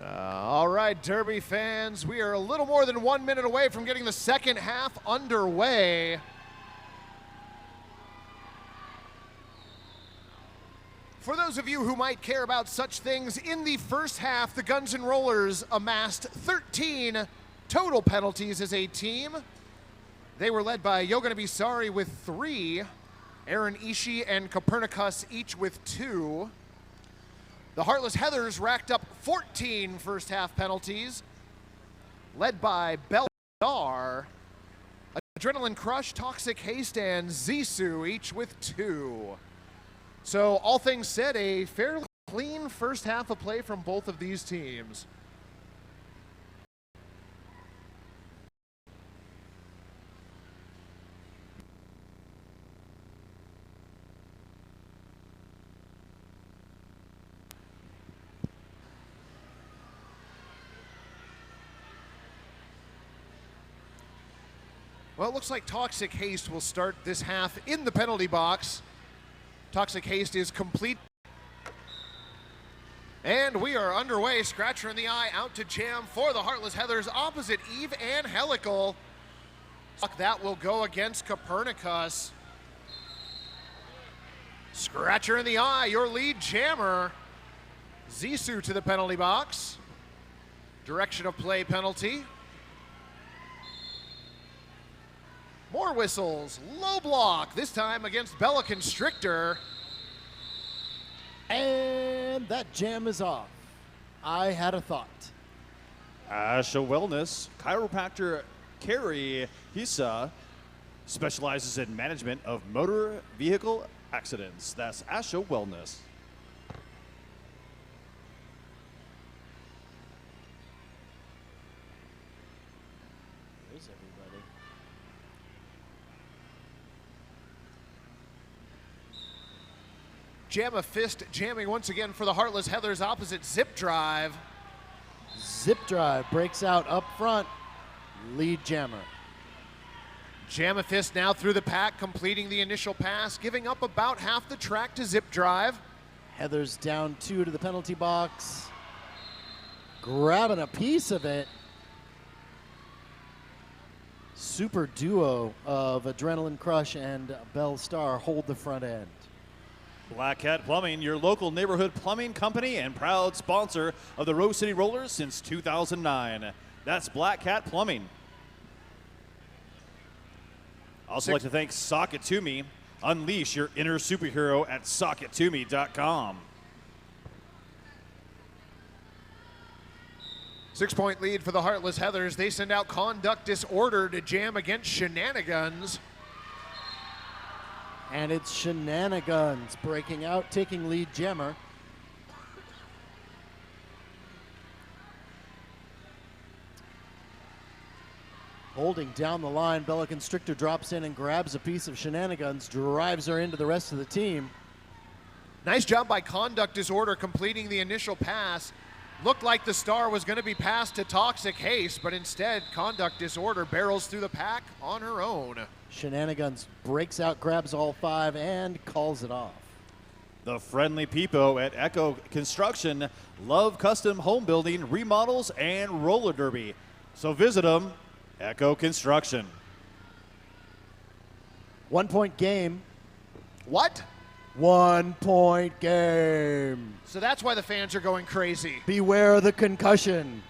All right, Derby fans, we are a little more than 1 minute away from getting the second half underway. For those of you who might care about such things, in the first half, the Guns N' Rollers amassed 13 total penalties as a team. They were led by Yo Gonna Be Sorry with 3, Aaron Ishii and Copernicus each with 2. The Heartless Heathers racked up 14 first half penalties, led by Beldar, Adrenaline Crush, Toxic Haste, and Zissou, each with 2. So all things said, a fairly clean first half of play from both of these teams. Well, it looks like Toxic Haste will start this half in the penalty box. Toxic Haste is complete. And we are underway. Scratcher in the eye out to jam for the Heartless Heathers opposite Eve and Helical. That will go against Copernicus. Scratcher in the eye, your lead jammer. Zissou to the penalty box. Direction of play penalty. More whistles, low block, this time against Bella Constrictor. And that jam is off. I had a thought. Asha Wellness, Chiropractor Carrie Hisa, specializes in management of motor vehicle accidents. That's ASHA Wellness. There's everybody. Jam a fist jamming once again for the Heartless Heathers opposite Zip Drive. Zip Drive breaks out up front. Lead jammer. Jam a fist now through the pack, completing the initial pass, giving up about half the track to Zip Drive. Heather's down 2 to the penalty box. Grabbing a piece of it. Super duo of Adrenaline Crush and Bell Star hold the front end. Black Cat Plumbing, your local neighborhood plumbing company and proud sponsor of the Rose City Rollers since 2009. That's Black Cat Plumbing. Also like to thank Sock It To Me. Unleash your inner superhero at sockittome.com. 6-point lead for the Heartless Heathers. They send out Conduct Disorder to jam against Shenanigans. And it's Shenanigans breaking out, taking lead jammer. Holding down the line, Bella Constrictor drops in and grabs a piece of Shenanigans, drives her into the rest of the team. Nice job by Conduct Disorder completing the initial pass. Looked like the star was going to be passed to Toxic Haste, but instead Conduct Disorder barrels through the pack on her own. Shenanigans breaks out, grabs all 5, and calls it off. The friendly people at Echo Construction love custom home building, remodels, and roller derby. So visit them, Echo Construction. 1-point game. What? 1-point game. So that's why the fans are going crazy. Beware the concussion.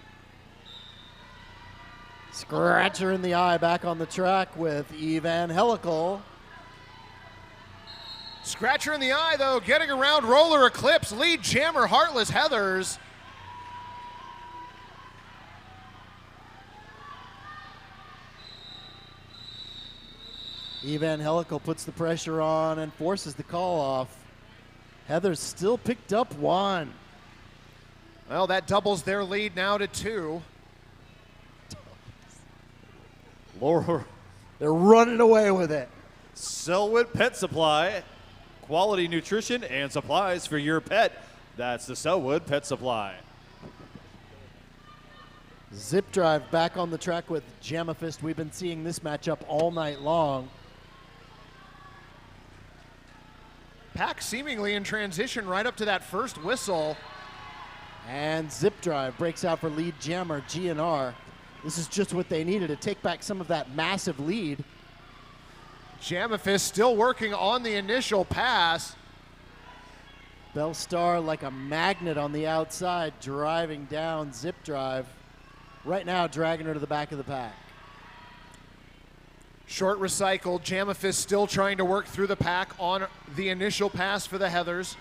Scratcher in the eye back on the track with Evangelical. Scratcher in the eye, though, getting around Roller Eclipse. Lead jammer, Heartless Heathers. Evangelical puts the pressure on and forces the call off. Heather's still picked up 1. Well, that doubles their lead now to 2. Laurel They're running away with it. Selwood Pet Supply. Quality nutrition and supplies for your pet. That's the Selwood Pet Supply. Zip Drive back on the track with Jamafist. We've been seeing this matchup all night long. Pack seemingly in transition right up to that first whistle. And Zip Drive breaks out for lead jammer GNR. This is just what they needed to take back some of that massive lead. Jamafist still working on the initial pass. Bellstar like a magnet on the outside, driving down Zip Drive. Right now, dragging her to the back of the pack. Short recycle. Jamafist still trying to work through the pack on the initial pass for the Heathers.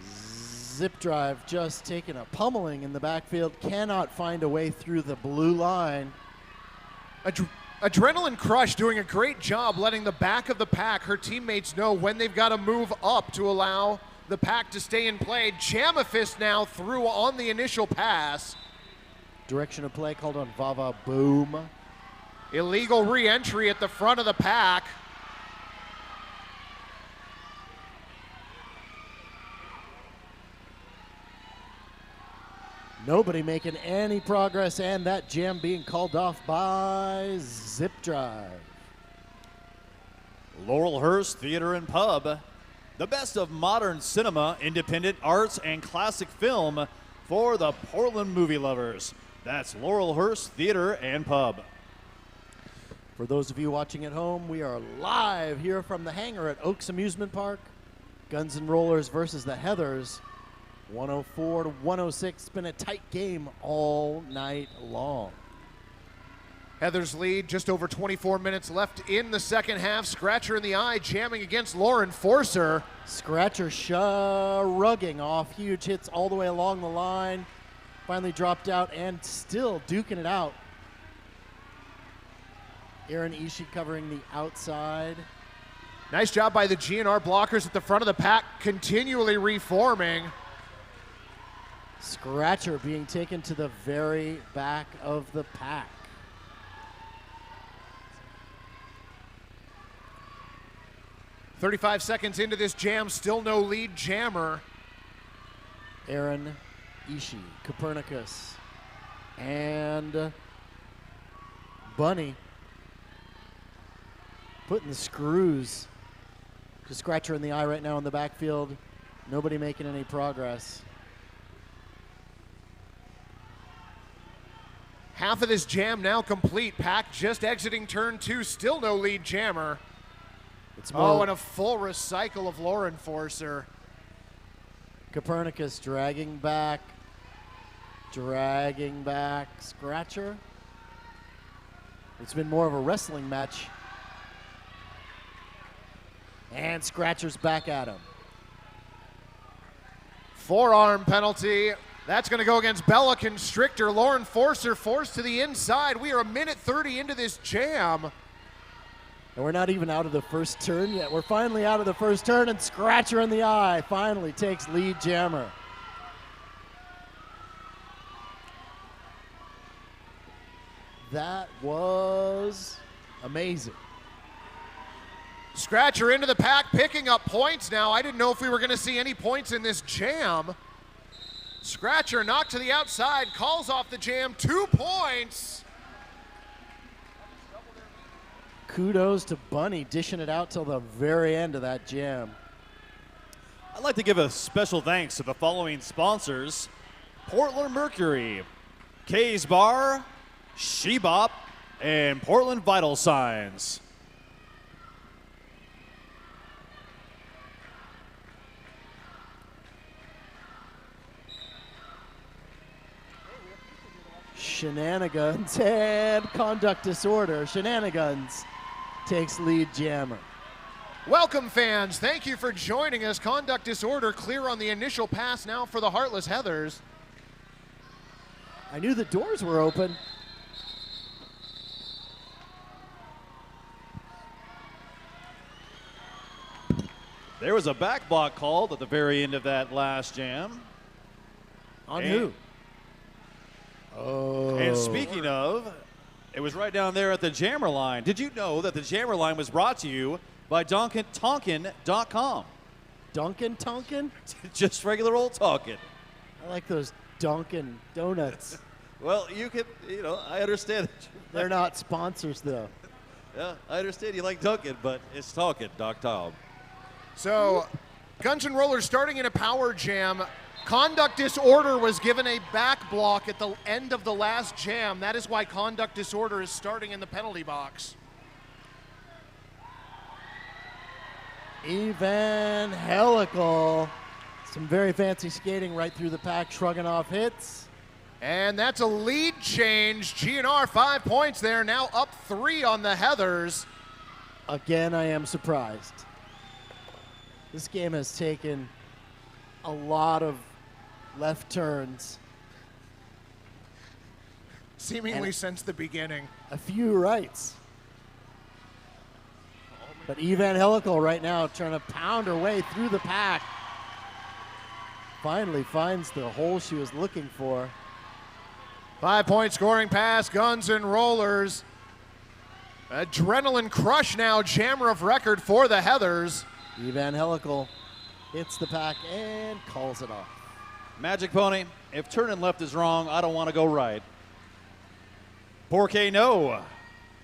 Zip Drive just taking a pummeling in the backfield, cannot find a way through the blue line. Adrenaline Crush doing a great job letting the back of the pack, her teammates, know when they've got to move up to allow the pack to stay in play. Jamafist now through on the initial pass. Direction of play called on Vava Boom. Illegal re-entry at the front of the pack. Nobody making any progress, and that jam being called off by Zip Drive. Laurelhurst Theater and Pub. The best of modern cinema, independent arts, and classic film for the Portland movie lovers. That's Laurelhurst Theater and Pub. For those of you watching at home, we are live here from the hangar at Oaks Amusement Park. Guns N' Rollers versus the Heathers. 104 to 106. It's been a tight game all night long. Heathers lead, just over 24 minutes left in the second half. Scratcher in the eye, jamming against Lauren Forcer. Scratcher shrugging off huge hits all the way along the line. finally dropped out and still duking it out. Aaron Ishii covering the outside. Nice job by the GNR blockers at the front of the pack, continually reforming. Scratcher being taken to the very back of the pack. "35 seconds into this jam, still no lead jammer. Aaron Ishii, Copernicus, and Bunny putting the screws to Scratcher in the eye right now in the backfield. Nobody making any progress. Half of this jam now complete. Pack just exiting turn 2, still no lead jammer. It's more And a full recycle of Lore Enforcer. Copernicus dragging back. Scratcher. It's been more of a wrestling match. And Scratcher's back at him. Forearm penalty. That's going to go against Bella Constrictor. Lore Enforcer forced to the inside. We are a minute 30 into this jam. And we're not even out of the first turn yet. We're finally out of the first turn, and Scratcher in the eye finally takes lead jammer. That was amazing. Scratcher into the pack, picking up points now. I didn't know if we were going to see any points in this jam. Scratcher knocked to the outside, calls off the jam, 2 points. Kudos to Bunny dishing it out till the very end of that jam. I'd like to give a special thanks to the following sponsors: Portland Mercury, K's Bar, Shebop, and Portland Vital Signs. Shenanigans and conduct disorder. Shenanigans takes lead jammer. Welcome, fans. Thank you for joining us. Conduct disorder clear on the initial pass now for the Heartless Heathers. I knew the doors were open. There was a back block called at the very end of that last jam. On And- who? Oh. And speaking of, it was right down there at the jammer line. Did you know that the jammer line was brought to you by DunkinTonkin.com? Dunkin' Tonkin? Just regular old Tonkin. I like those Dunkin' Donuts. Well, I understand. They're not sponsors, though. Yeah, I understand you like Dunkin', but it's Tonkin, Doc Tom. So, Guns N' Rollers starting in a power jam. Conduct disorder was given a back block at the end of the last jam. That is why conduct disorder is starting in the penalty box. Evangelical. Some very fancy skating right through the pack, shrugging off hits. And that's a lead change. GNR 5 points there, now up 3 on the Heathers. Again, I am surprised. This game has taken a lot of left turns. Seemingly And- since the beginning. A few rights. But Evangelical right now trying to pound her way through the pack. Finally finds the hole she was looking for. 5 point scoring pass, Guns N' Rollers. Adrenaline crush now, jammer of record for the Heathers. Evangelical hits the pack and calls it off. Magic Pony, if turning left is wrong, I don't want to go right. Porque no.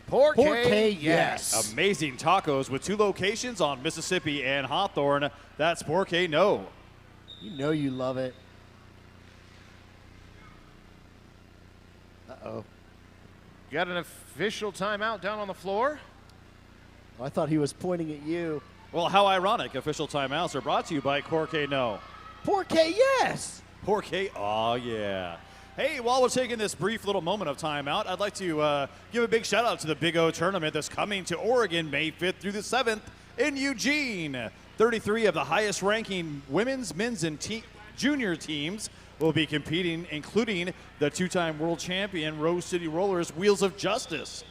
Porque yes. Amazing tacos with 2 locations on Mississippi and Hawthorne. That's Porque no. You know you love it. Uh-oh. Got an official timeout down on the floor. I thought he was pointing at you. Well, how ironic. Official timeouts are brought to you by Porque no. Porque yes! Porque, oh yeah. Hey, while we're taking this brief little moment of timeout, I'd like to give a big shout out to the Big O tournament that's coming to Oregon May 5th through the 7th in Eugene. 33 of the highest ranking women's, men's, and junior teams will be competing, including the two-time world champion Rose City Rollers Wheels of Justice.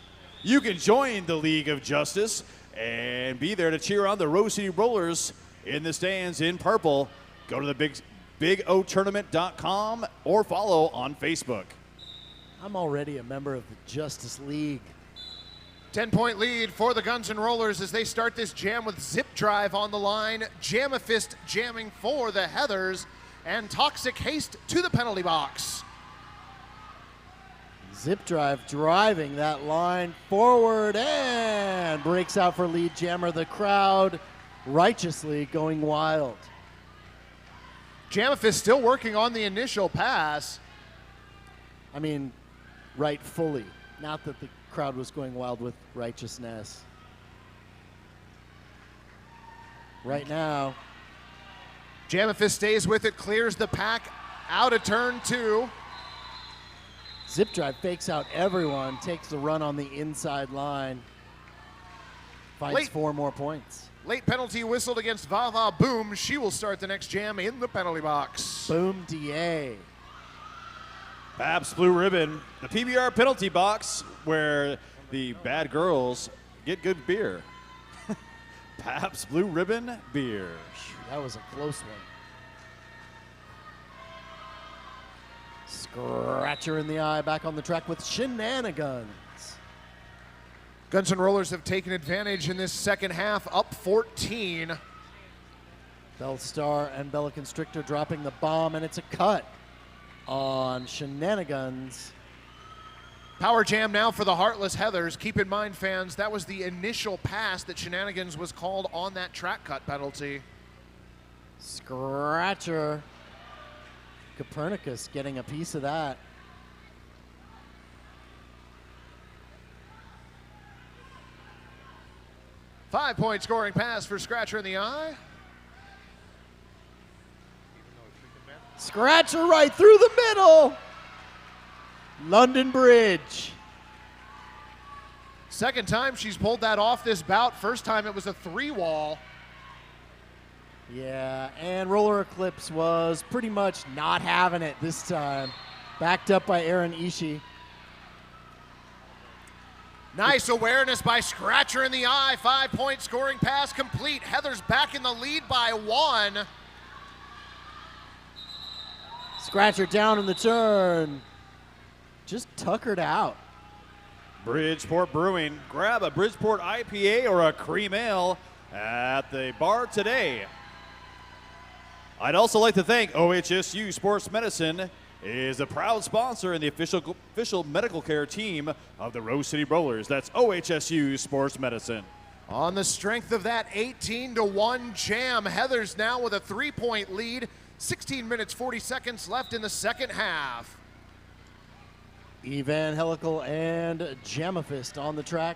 You can join the League of Justice and be there to cheer on the Rose City Rollers in the stands in purple. Go to the bigotournament.com or follow on Facebook. I'm already a member of the Justice League. 10-point lead for the Guns N' Rollers as they start this jam with Zip Drive on the line, Jamafist jamming for the Heathers, and Toxic Haste to the penalty box. Zip Drive driving that line forward and breaks out for lead jammer. The crowd righteously going wild. Jamafist still working on the initial pass. I mean, rightfully. Not that the crowd was going wild with righteousness. Right now, Jamafist stays with it, clears the pack out of turn 2. Zip Drive fakes out everyone, takes the run on the inside line. Finds 4 more points. Late penalty whistled against Vava Boom. She will start the next jam in the penalty box. Boom DA. Pabst Blue Ribbon, the PBR penalty box where the bad girls get good beer. Pabst Blue Ribbon beer. That was a close one. Scratcher in the eye, back on the track with Shenanigans. Guns N' Rollers have taken advantage in this second half, up 14. Bellstar and Bella Constrictor dropping the bomb, and it's a cut on Shenanigans. Power jam now for the Heartless Heathers. Keep in mind, fans, that was the initial pass that Shenanigans was called on that track cut penalty. Scratcher. Copernicus getting a piece of that. Five-point scoring pass for Scratcher in the eye. Scratcher right through the middle. London Bridge. Second time she's pulled that off this bout. First time it was a 3-wall. Yeah, and Roller Eclipse was pretty much not having it this time. Backed up by Aaron Ishii. Nice awareness by Scratcher in the eye. 5-point scoring pass complete. Heather's back in the lead by 1. Scratcher down in the turn. Just tuckered out. Bridgeport Brewing. Grab a Bridgeport IPA or a cream ale at the bar today. I'd also like to thank OHSU Sports Medicine is a proud sponsor and the official medical care team of the Rose City Rollers. That's OHSU Sports Medicine. On the strength of that 18-1 jam, Heather's now with a 3-point lead. 16 minutes, 40 seconds left in the second half. Evangelical and Jamafist on the track.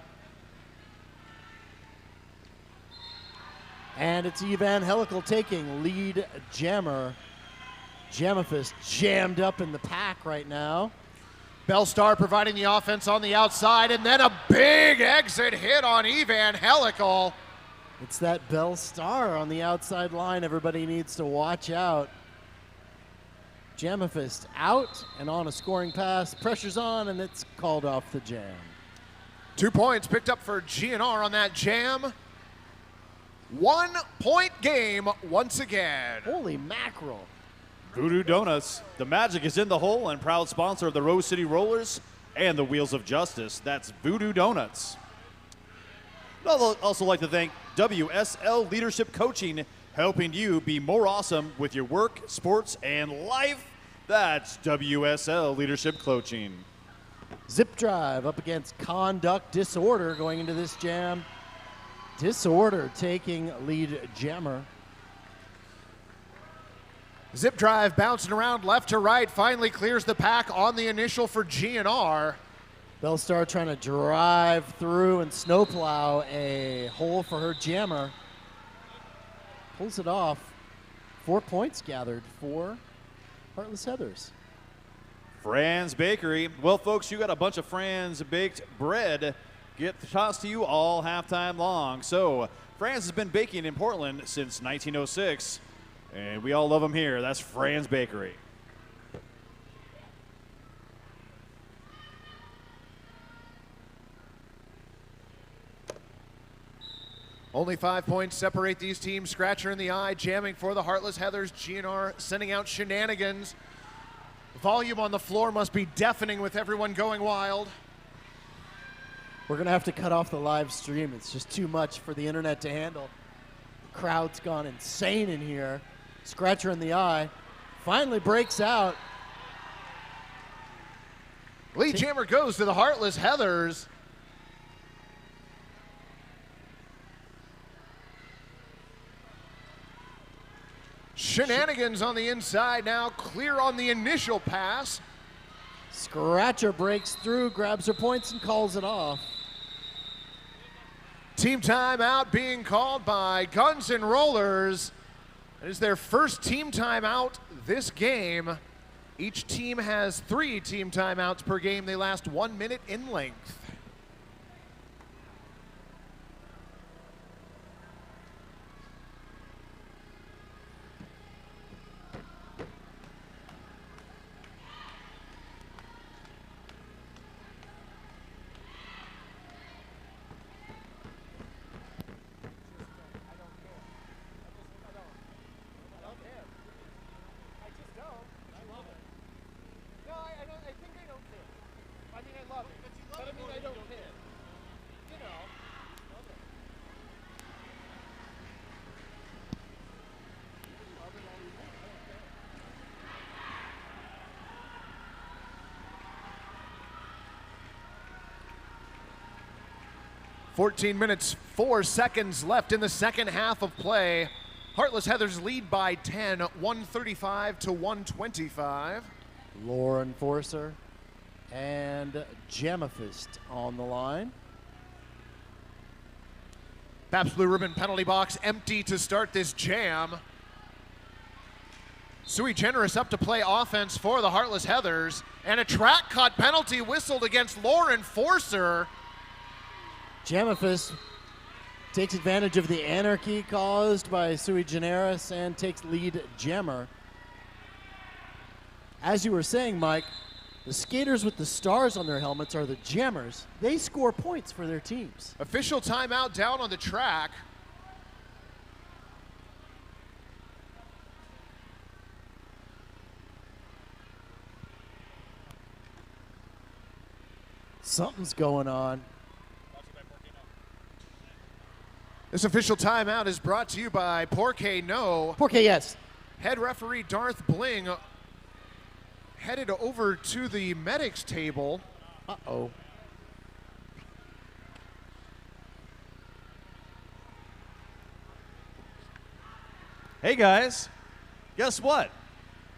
And it's Evangelical taking lead jammer. Jamafist jammed up in the pack right now. Bellstar providing the offense on the outside, and then a big exit hit on Evangelical. It's that Bellstar on the outside line. Everybody needs to watch out. Jamafist out and on a scoring pass. Pressure's on, and it's called off the jam. 2 points picked up for GNR on that jam. 1-point game once again. Holy mackerel. Voodoo Donuts. The magic is in the hole and proud sponsor of the Rose City Rollers and the Wheels of Justice. That's Voodoo Donuts. I'd also like to thank WSL Leadership Coaching, helping you be more awesome with your work, sports, and life. That's WSL Leadership Coaching. Zip Drive up against Conduct Disorder going into this jam. Disorder taking lead jammer. Zip Drive bouncing around left to right, finally clears the pack on the initial for GNR. Bellstar trying to drive through and snowplow a hole for her jammer. Pulls it off. 4 points gathered for Heartless Heathers. Fran's Bakery. Well, folks, you got a bunch of Fran's baked bread get tossed to you all halftime long. So Fran's has been baking in Portland since 1906, and we all love them here. That's Fran's Bakery. Only 5 points separate these teams. Scratcher in the eye, jamming for the Heartless Heathers. GNR sending out shenanigans. Volume on the floor must be deafening with everyone going wild. We're going to have to cut off the live stream. It's just too much for the internet to handle. The crowd's gone insane in here. Scratcher in the eye finally breaks out. Lead jammer goes to the Heartless Heathers. Shenanigans on the inside now, clear on the initial pass. Scratcher breaks through, grabs her points, and calls it off. Team timeout being called by Guns N' Rollers. It is their first team timeout this game. Each team has 3 team timeouts per game. They last 1 minute in length. .14 minutes, 4 seconds left in the second half of play. Heartless Heathers lead by 10, 135 to 125. Lauren Forcer and Jamafist on the line. Pabst Blue Ribbon penalty box empty to start this jam. Sui Generous up to play offense for the Heartless Heathers. And a track cut penalty whistled against Lauren Forcer. Jamafist takes advantage of the anarchy caused by Sui Generis and takes lead jammer. As you were saying, Mike, the skaters with the stars on their helmets are the jammers. They score points for their teams. Official timeout down on the track. Something's going on. This official timeout is brought to you by Porque No. Porque, yes. Head referee Darth Bling headed over to the medics table. Uh-oh. Hey guys, guess what?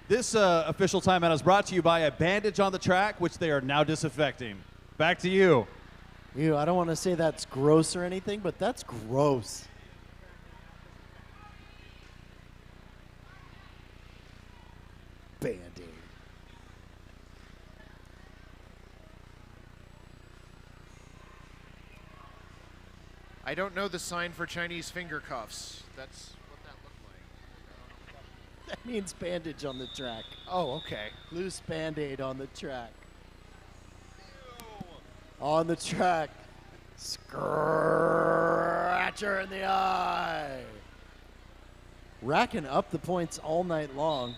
This official timeout is brought to you by a bandage on the track, which they are now disinfecting. Back to you. Ew, I don't want to say that's gross or anything, but that's gross. Band-Aid. I don't know the sign for Chinese finger cuffs. That's what that looked like. That means bandage on the track. Oh, okay. Loose Band-Aid on the track. On the track. Scratcher in the eye. Racking up the points all night long.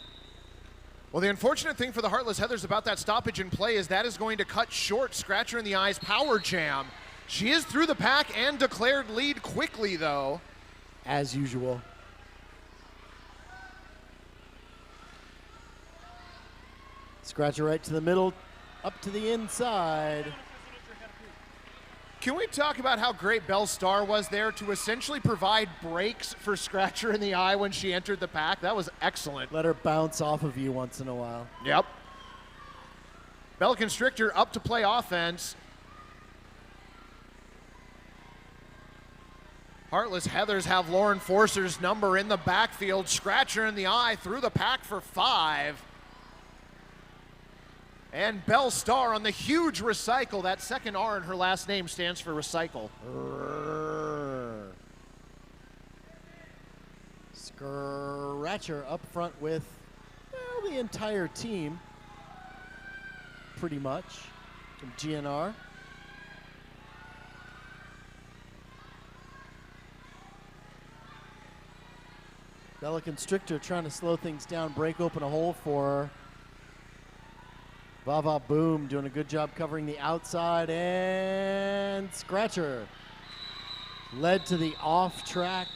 Well, the unfortunate thing for the Heartless Heathers about that stoppage in play is that is going to cut short Scratcher in the Eye's power jam. She is through the pack and declared lead quickly, though. As usual. Scratcher right to the middle, up to the inside. Can we talk about how great Belle Starr was there to essentially provide breaks for Scratcher in the Eye when she entered the pack? That was excellent. Let her bounce off of you once in a while. Yep. Bella Constrictor up to play offense. Heartless Heathers have Lauren Forcer's number in the backfield. Scratcher in the Eye through the pack for 5. And Belle Starr on the huge recycle. That second R in her last name stands for recycle. Scratcher up front with, well, the entire team, pretty much, from GNR. Bella Constrictor trying to slow things down, break open a hole for her. Vava Boom doing a good job covering the outside, and Scratcher led to the off track,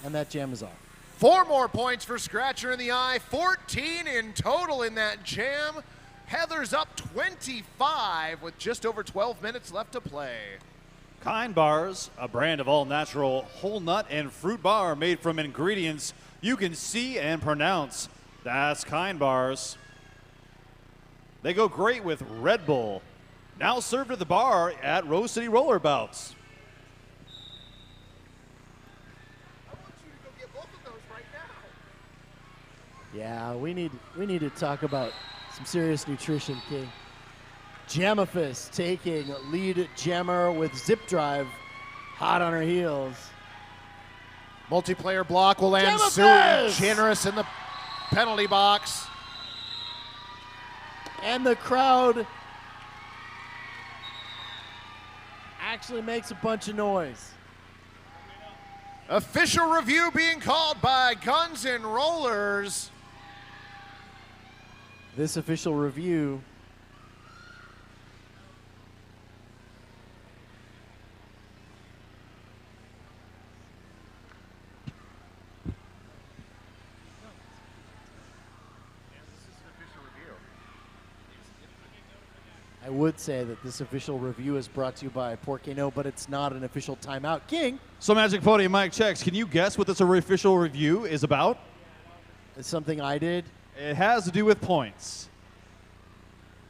and that jam is off. 4 more points for Scratcher in the eye, 14 in total in that jam. Heather's up 25 with just over 12 minutes left to play. Kind Bars, a brand of all-natural whole nut and fruit bar made from ingredients you can see and pronounce. That's Kind Bars. They go great with Red Bull. Now served at the bar at Rose City Rollerbouts. I want you to go get both of those right now. Yeah, we need to talk about some serious nutrition, King. Jamafist taking lead jammer with Zip Drive hot on her heels. Multiplayer block will land Sue Jamafist! Generous in the penalty box. And the crowd actually makes a bunch of noise. Official review being called by Guns N' Rollers. This official review I would say that this official review is brought to you by Porcino, but it's not an official timeout. King, So Magic Podium mic checks. Can you guess what this official review is about? it's something I did. It has to do with points.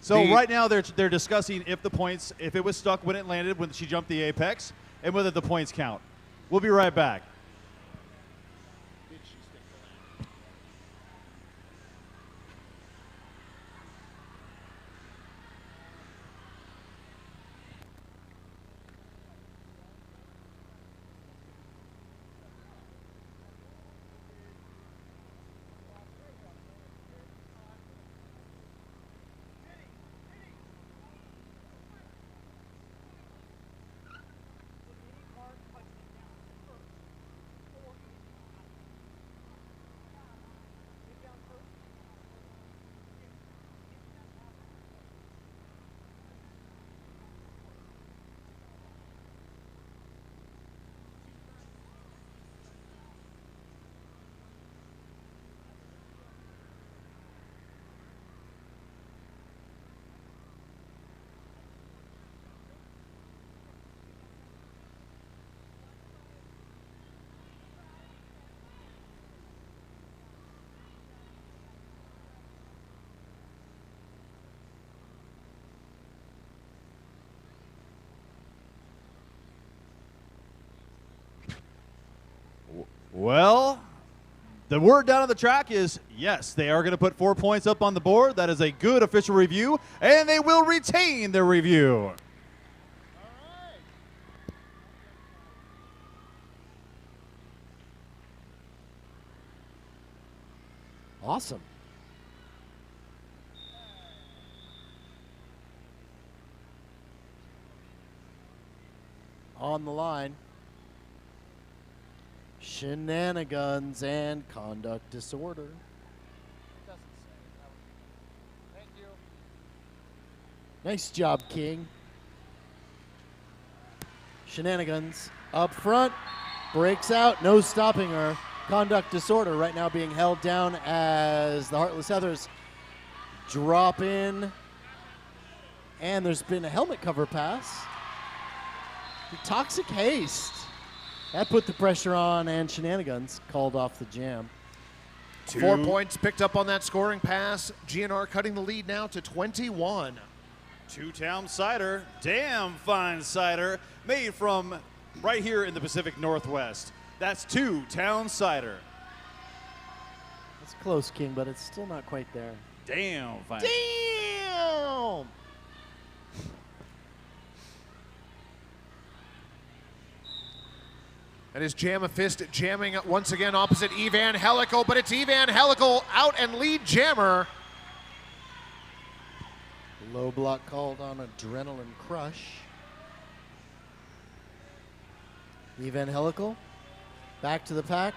So right now they're discussing if it was stuck when it landed when she jumped the apex, and whether the points count. We'll be right back. Well, the word down on the track is yes, they are going to put 4 points up on the board. That is a good official review, and they will retain their review. Awesome. On the line, shenanigans and conduct disorder. Thank you. Nice job, King. Shenanigans up front, breaks out, no stopping her. Conduct disorder right now being held down as the Heartless Heathers drop in. And there's been a helmet cover pass. The Toxic Haste. That put the pressure on, and Shenanigans called off the jam. 4 points picked up on that scoring pass. GNR cutting the lead now to 21. Two-town cider, damn fine cider, made from right here in the Pacific Northwest. That's Two-town cider. It's close, King, but it's still not quite there. Damn fine. Damn! That is Jamafist jamming once again opposite Evan Helical, but it's Evan Helical out and lead jammer. Low block called on Adrenaline Crush. Evan Helical back to the pack.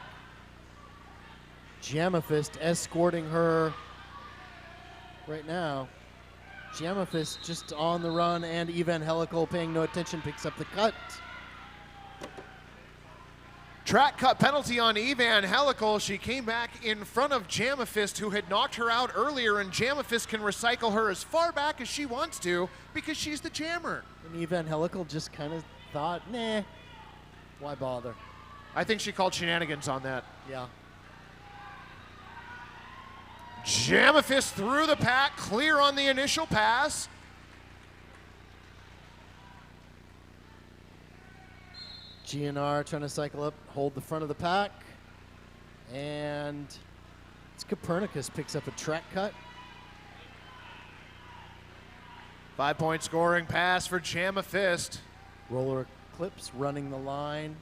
Jamafist escorting her right now. Jamafist just on the run, and Evangelical paying no attention picks up the cut. Track cut penalty on Evangelical. She came back in front of Jamafist, who had knocked her out earlier, and Jamafist can recycle her as far back as she wants to because she's the jammer. And Evangelical just kind of thought, nah, why bother? I think she called shenanigans on that. Yeah. Jamafist through the pack, clear on the initial pass. GNR trying to cycle up, hold the front of the pack. And it's Copernicus picks up a track cut. 5-point scoring pass for Jamafist. Roller Eclipse running the line.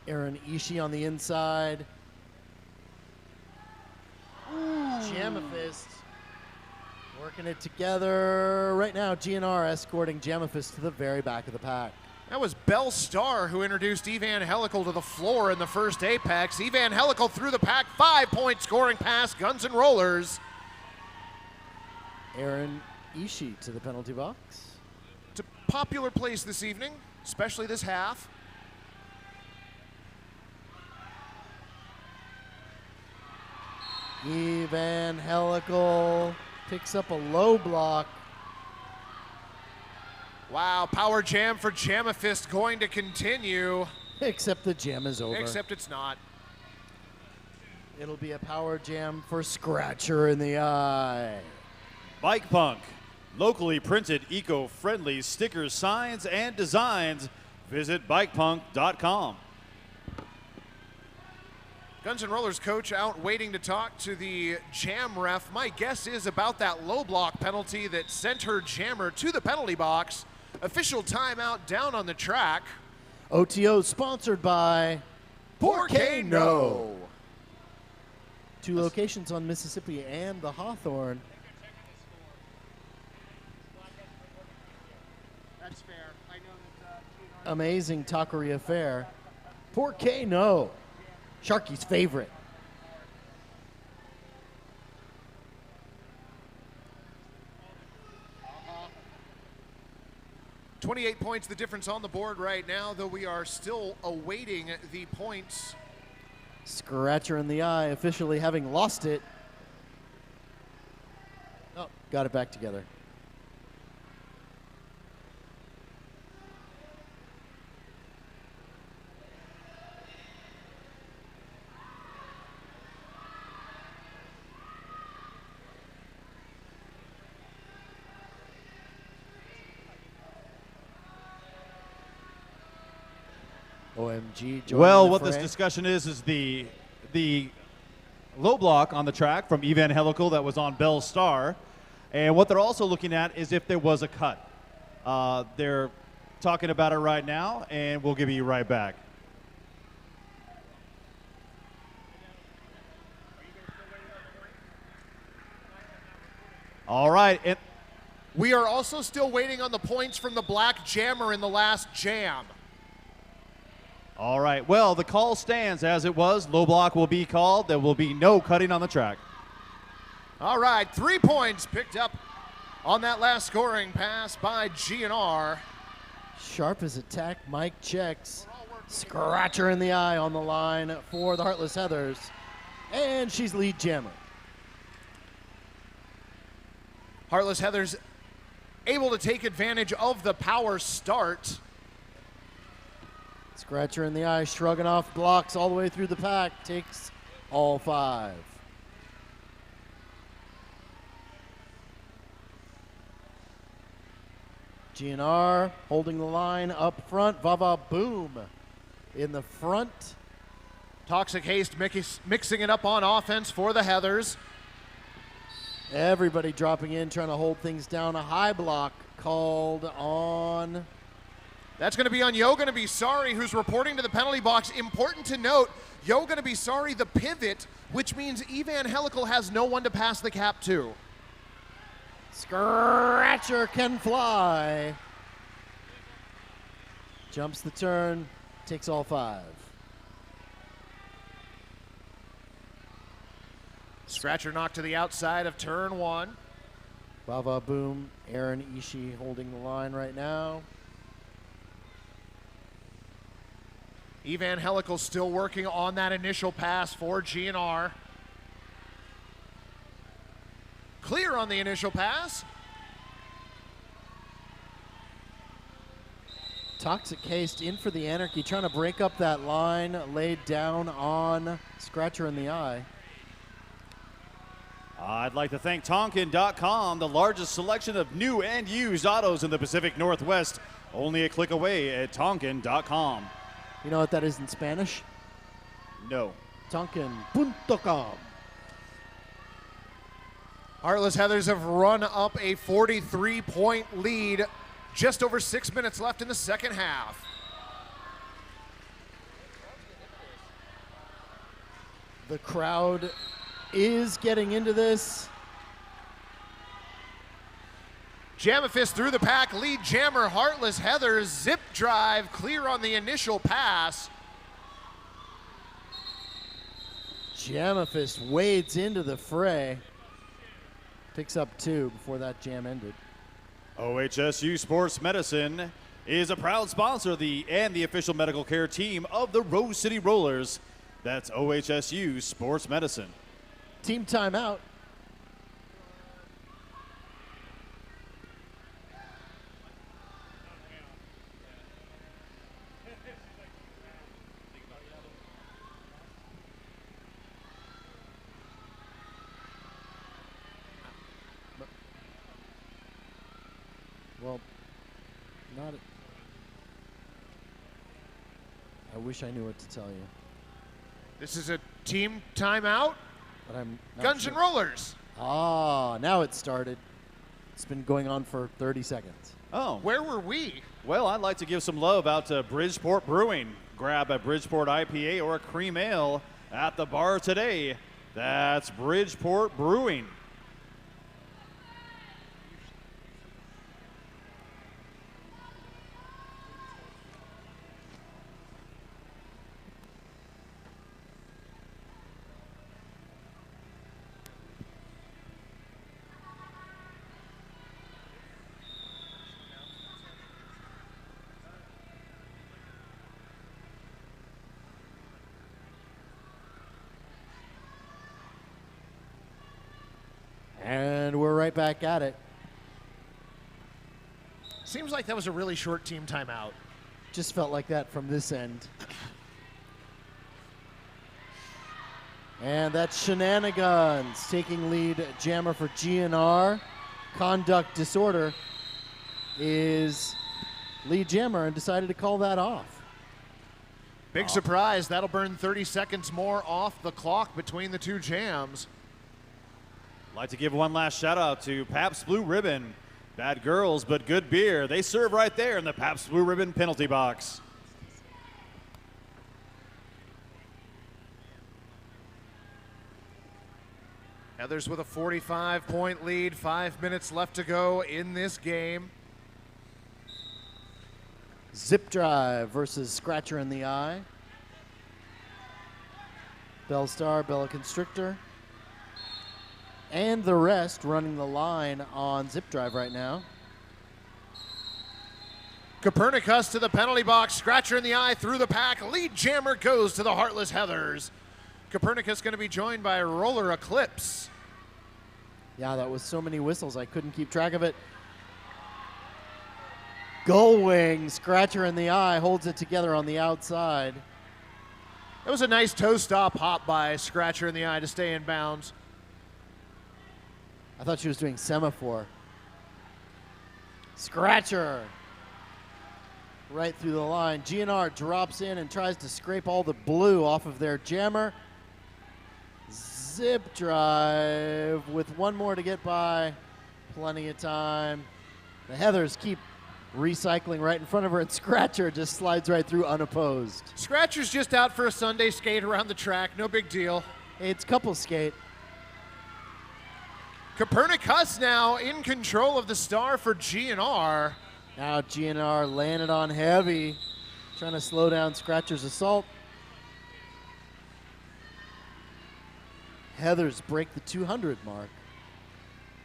Aaron Ishii on the inside. Jamafist working it together. Right now, GNR escorting Jamafist to the very back of the pack. That was Belle Starr who introduced Evangelical to the floor in the first Apex. Evangelical through the pack, 5-point scoring pass, Guns and Rollers. Aaron Ishii to the penalty box. It's a popular place this evening, especially this half. Evangelical picks up a low block. Wow, power jam for Jamafist going to continue. Except the jam is over. Except it's not. It'll be a power jam for Scratcher in the eye. Bike Punk. Locally printed, eco-friendly stickers, signs, and designs. Visit bikepunk.com. Guns N' Rollers coach out waiting to talk to the jam ref. My guess is about that low block penalty that sent her jammer to the penalty box. Official timeout down on the track. OTO sponsored by Porque No. 2 locations on Mississippi and the Hawthorne. That's fair. I know that Amazing taqueria fare. Porque No. Sharky's favorite. Uh-huh. 28 points the difference on the board right now, though we are still awaiting the points. Scratcher in the eye, officially having lost it. Oh, got it back together. OMG. joining Well, the what this fray. discussion is the low block on the track from Evangelical that was on Belle Starr. And what they're also looking at is if there was a cut. They're talking about it right now, and we'll give you right back. All right. We are also still waiting on the points from the black jammer in the last jam. All right. Well, the call stands as it was. Low block will be called. There will be no cutting on the track. All right, 3 points picked up on that last scoring pass by GNR. Sharp as attack, Mike checks. Scratcher in the eye on the line for the Heartless Heathers. And she's lead jammer. Heartless Heathers able to take advantage of the power start. Scratcher in the eye, shrugging off blocks all the way through the pack. Takes all 5. GNR holding the line up front. Vava Boom in the front. Toxic Haste mixing it up on offense for the Heathers. Everybody dropping in, trying to hold things down. A high block called on. That's going to be on Yo Gonna Be Sorry, who's reporting to the penalty box. Important to note, Yo Gonna Be Sorry, the pivot, which means Evangelical has no one to pass the cap to. Scratcher can fly. Jumps the turn, takes all 5. Scratcher knocked to the outside of turn 1. Bava Boom, Aaron Ishii holding the line right now. Evan Helical still working on that initial pass for GNR. Clear on the initial pass. Toxic Haste in for the Anarchy, trying to break up that line, laid down on Scratcher in the eye. I'd like to thank Tonkin.com, the largest selection of new and used autos in the Pacific Northwest. Only a click away at Tonkin.com. You know what that is in Spanish? No. Tonkin.com. Heartless Heathers have run up a 43-point lead. Just over 6 minutes left in the second half. The crowd is getting into this. Jamafist through the pack, lead jammer, Heartless Heathers, zip drive, clear on the initial pass. Jamafist wades into the fray. Picks up 2 before that jam ended. OHSU Sports Medicine is a proud sponsor of the official medical care team of the Rose City Rollers. That's OHSU Sports Medicine. Team timeout. Well, not. I wish I knew what to tell you, This is a team timeout. but I'm not Guns sure. and Rollers. Ah, now it started. It's been going on for 30 seconds. Oh, Where were we? well, I'd like to give some love out to Bridgeport Brewing. Grab a Bridgeport IPA or a cream ale at the bar today. That's Bridgeport Brewing. And we're right back at it. Seems like that was a really short team timeout. Just felt like that from this end. And that's Shenanigans taking lead jammer for GNR. Conduct Disorder is lead jammer and decided to call that off. Big surprise. That'll burn 30 seconds more off the clock between the two jams. I'd like to give one last shout out to Pabst Blue Ribbon. Bad girls, but good beer. They serve right there in the Pabst Blue Ribbon penalty box. Heathers with a 45-point lead. 5 minutes left to go in this game. Zip Drive versus Scratcher in the Eye. Bellstar, Bella Constrictor, and the rest running the line on Zip Drive right now. Copernicus to the penalty box. Scratcher in the eye through the pack. Lead jammer goes to the Heartless Heathers. Copernicus going to be joined by Roller Eclipse. Yeah, that was so many whistles, I couldn't keep track of it. Gullwing, Scratcher in the Eye, holds it together on the outside. That was a nice toe stop hop by Scratcher in the eye to stay in bounds. I thought she was doing semaphore. Scratcher. Right through the line. GNR drops in and tries to scrape all the blue off of their jammer. Zip drive with one more to get by. Plenty of time. The Heathers keep recycling right in front of her, and Scratcher just slides right through unopposed. Scratcher's just out for a Sunday skate around the track. No big deal. Hey, it's couple skate. Copernicus now in control of the star for GNR. Now GNR laying it on heavy, trying to slow down Scratcher's assault. Heathers break the 200 mark.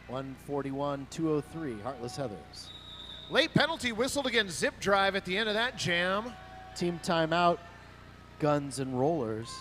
141-203, Heartless Heathers. Late penalty whistled against Zip Drive at the end of that jam. Team timeout, Guns and Rollers.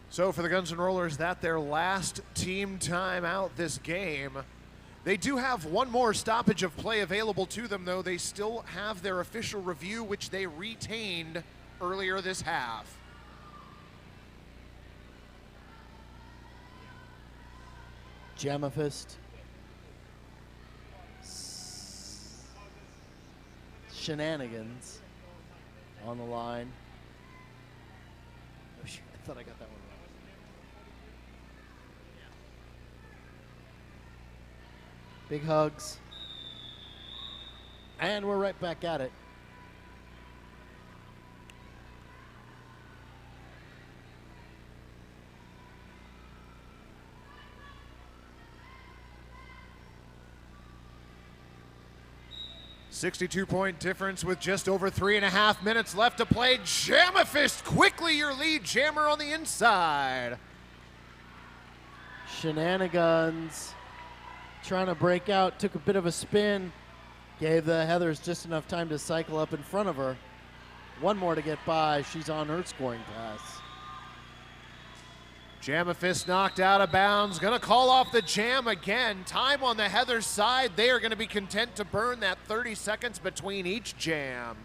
So for the Guns N' Rollers, that's their last team timeout this game. They do have one more stoppage of play available to them, though. They still have their official review, which they retained earlier this half. Jamafist. Shenanigans on the line. Oh, shoot, I thought I got that one wrong. Big hugs. And we're right back at it. .62 difference with just over 3.5 minutes left to play. Jamafist, quickly your lead jammer on the inside. Shenanigans trying to break out, took a bit of a spin, gave the Heathers just enough time to cycle up in front of her. One more to get by. She's on her scoring pass. Jamafist knocked out of bounds. Going to call off the jam again. Time on the Heathers side. They are going to be content to burn that 30 seconds between each jam.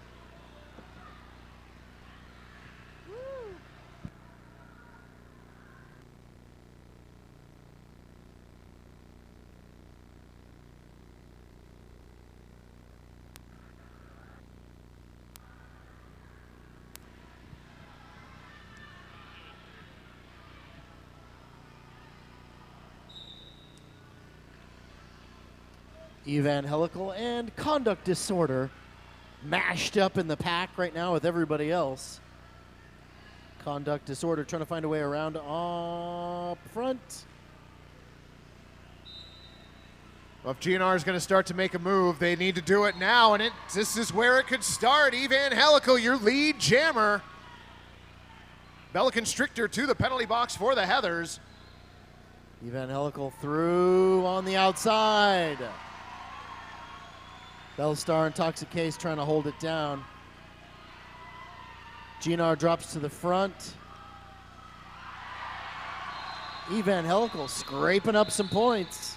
Evangelical and Conduct Disorder mashed up in the pack right now with everybody else. Conduct Disorder trying to find a way around up front. Well, if GNR is going to start to make a move, they need to do it now, and this is where it could start. Evangelical, your lead jammer. Bella Constrictor to the penalty box for the Heathers. Evangelical through on the outside. Bellstar and Toxic Case trying to hold it down. GNR drops to the front. Evangelical scraping up some points.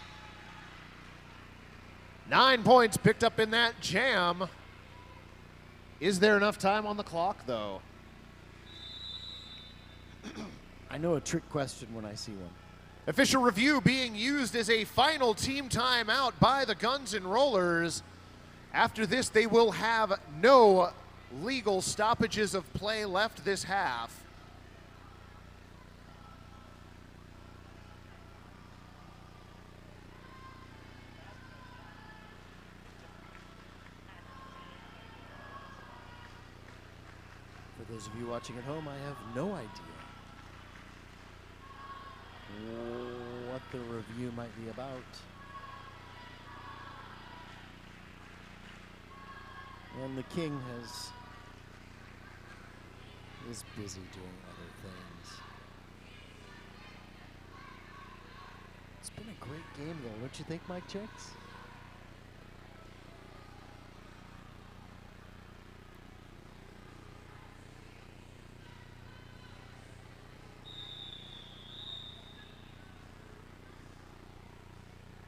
9 points picked up in that jam. Is there enough time on the clock, though? I know a trick question when I see one. Official review being used as a final team timeout by the Guns N' Rollers. After this, they will have no legal stoppages of play left this half. For those of you watching at home, I have no idea what the review might be about. And the King is busy doing other things. It's been a great game, though, don't you think, Mike Chicks?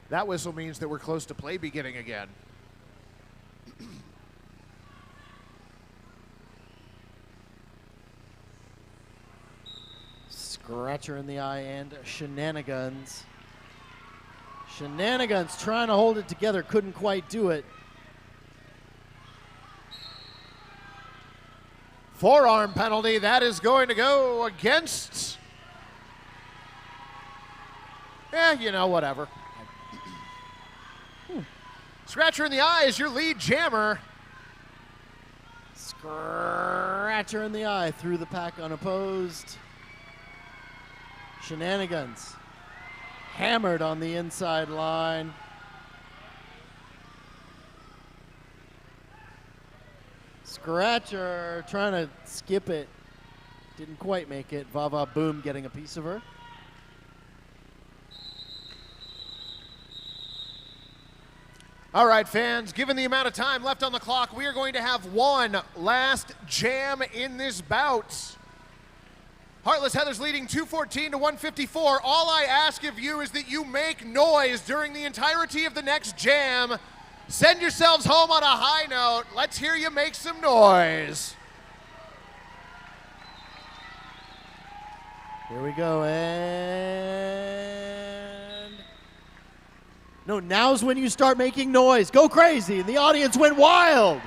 That whistle means that we're close to play beginning again. Scratcher in the eye and Shenanigans. Shenanigans trying to hold it together, couldn't quite do it. Forearm penalty, that is going to go against. You know, whatever. Scratcher in the eye is your lead jammer. Scratcher in the eye through the pack unopposed. Shenanigans. Hammered on the inside line. Scratcher trying to skip it. Didn't quite make it. Vava Boom getting a piece of her. All right, fans, given the amount of time left on the clock, we are going to have one last jam in this bout. Heartless Heathers leading 214 to 154. All I ask of you is that you make noise during the entirety of the next jam. Send yourselves home on a high note. Let's hear you make some noise. Here we go, and no, now's when you start making noise. Go crazy. The audience went wild.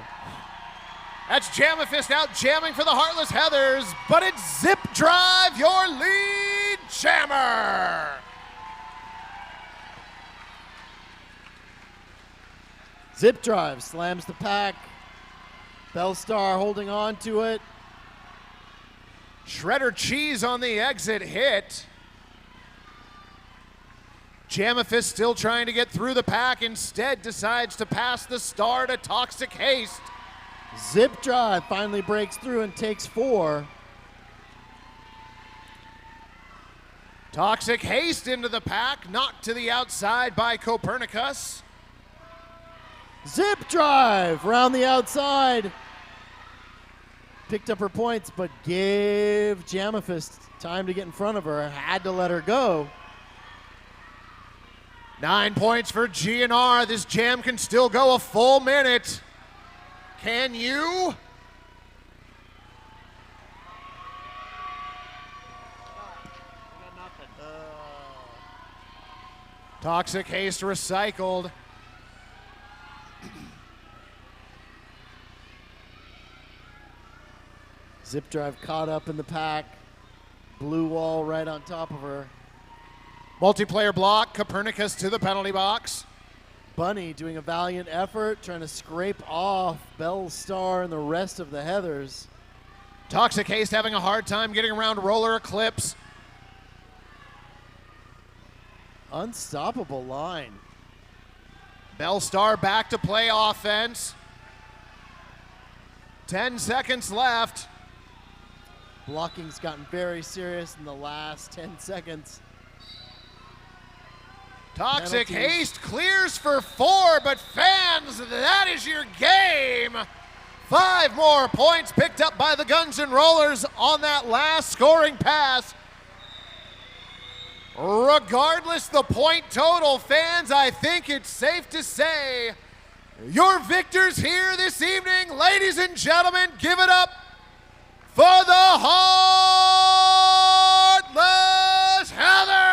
That's Jamafist out jamming for the Heartless Heathers, but it's Zip Drive, your lead jammer. Zip Drive slams the pack. Bellstar holding on to it. Shredder Cheese on the exit hit. Jamafist still trying to get through the pack, instead decides to pass the star to Toxic Haste. Zip Drive finally breaks through and takes 4. Toxic Haste into the pack, knocked to the outside by Copernicus. Zip Drive around the outside. Picked up her points, but gave Jamafist time to get in front of her. Had to let her go. 9 points for GNR. This jam can still go a full minute. Can you? Toxic Haste recycled. Zip Drive caught up in the pack. Blue wall right on top of her. Multiplayer block, Copernicus to the penalty box. Bunny doing a valiant effort, trying to scrape off Bellstar and the rest of the Heathers. Toxic Haste having a hard time getting around Roller Eclipse. Unstoppable line. Bellstar back to play offense. 10 seconds left. Blocking's gotten very serious in the last 10 seconds. Toxic Penalties. Haste clears for 4, but fans, that is your game. 5 more points picked up by the Guns N' Rollers on that last scoring pass. Regardless the point total, fans, I think it's safe to say your victors here this evening. Ladies and gentlemen, give it up for the Heartless Heathers!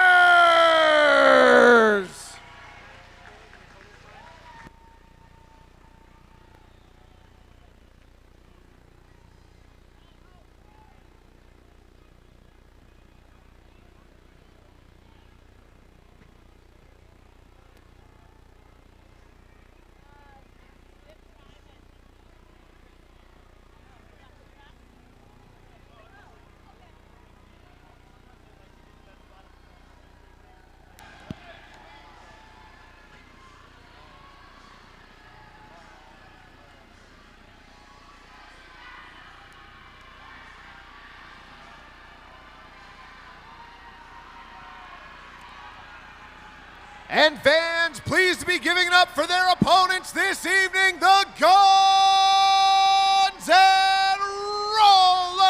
And fans, pleased to be giving it up for their opponents this evening, the Guns N' Rollers!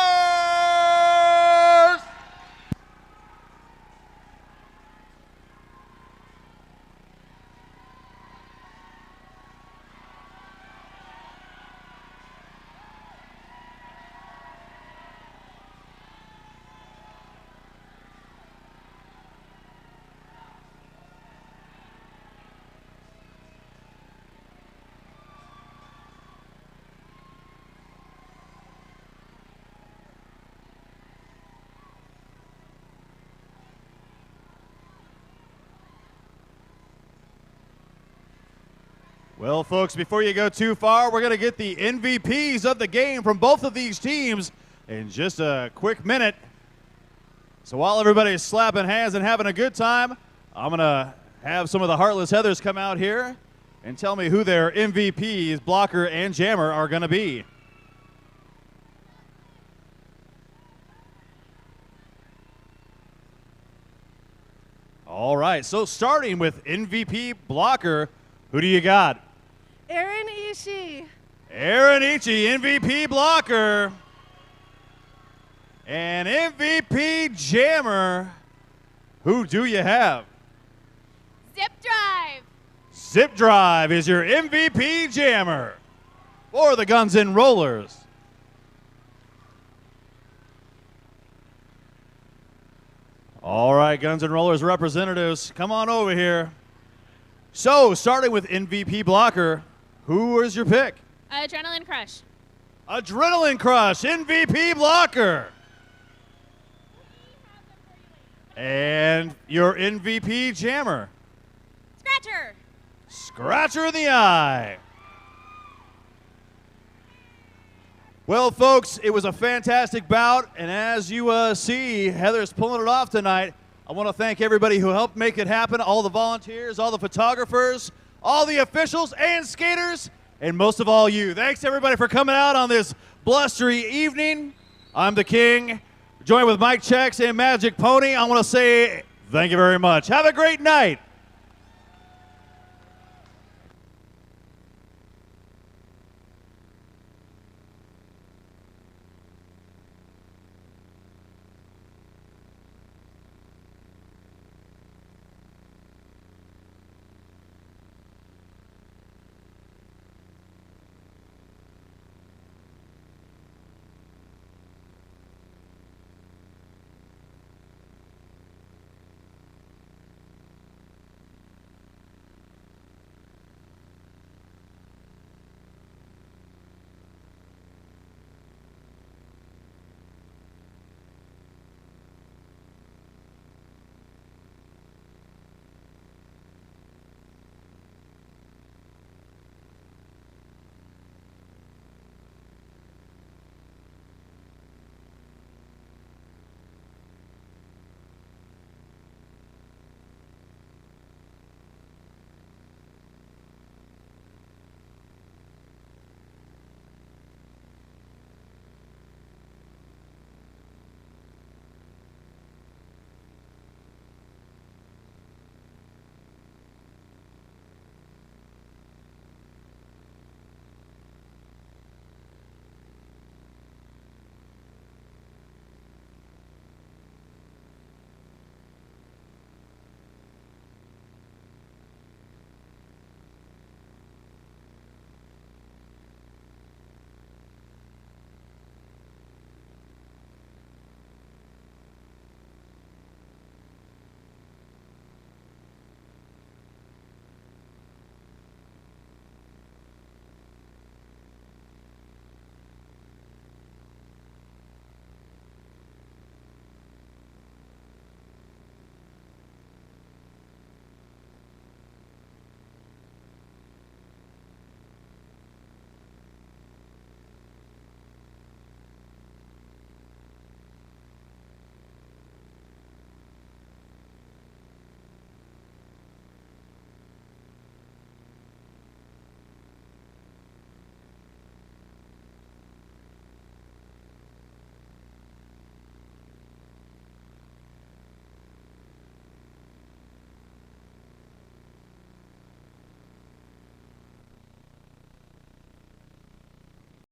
Well, folks, before you go too far, we're going to get the MVPs of the game from both of these teams in just a quick minute. So while everybody's slapping hands and having a good time, I'm going to have some of the Heartless Heathers come out here and tell me who their MVPs, blocker and jammer, are going to be. All right, so starting with MVP blocker, who do you got? Aaron Ishii. Aaron Ishii, MVP blocker. And MVP jammer, who do you have? Zip Drive. Zip Drive is your MVP jammer for the Guns N' Rollers. All right, Guns N' Rollers representatives, come on over here. So, starting with MVP blocker, who is your pick? Adrenaline Crush. Adrenaline Crush, MVP blocker. And your MVP jammer? Scratcher. Scratcher in the eye. Well, folks, it was a fantastic bout, and as you see, Heather's pulling it off tonight. I want to thank everybody who helped make it happen, all the volunteers, all the photographers, all the officials and skaters, and most of all you. Thanks, everybody, for coming out on this blustery evening. I'm the King, joined with Mike Checks and Magic Pony. I want to say thank you very much. Have a great night.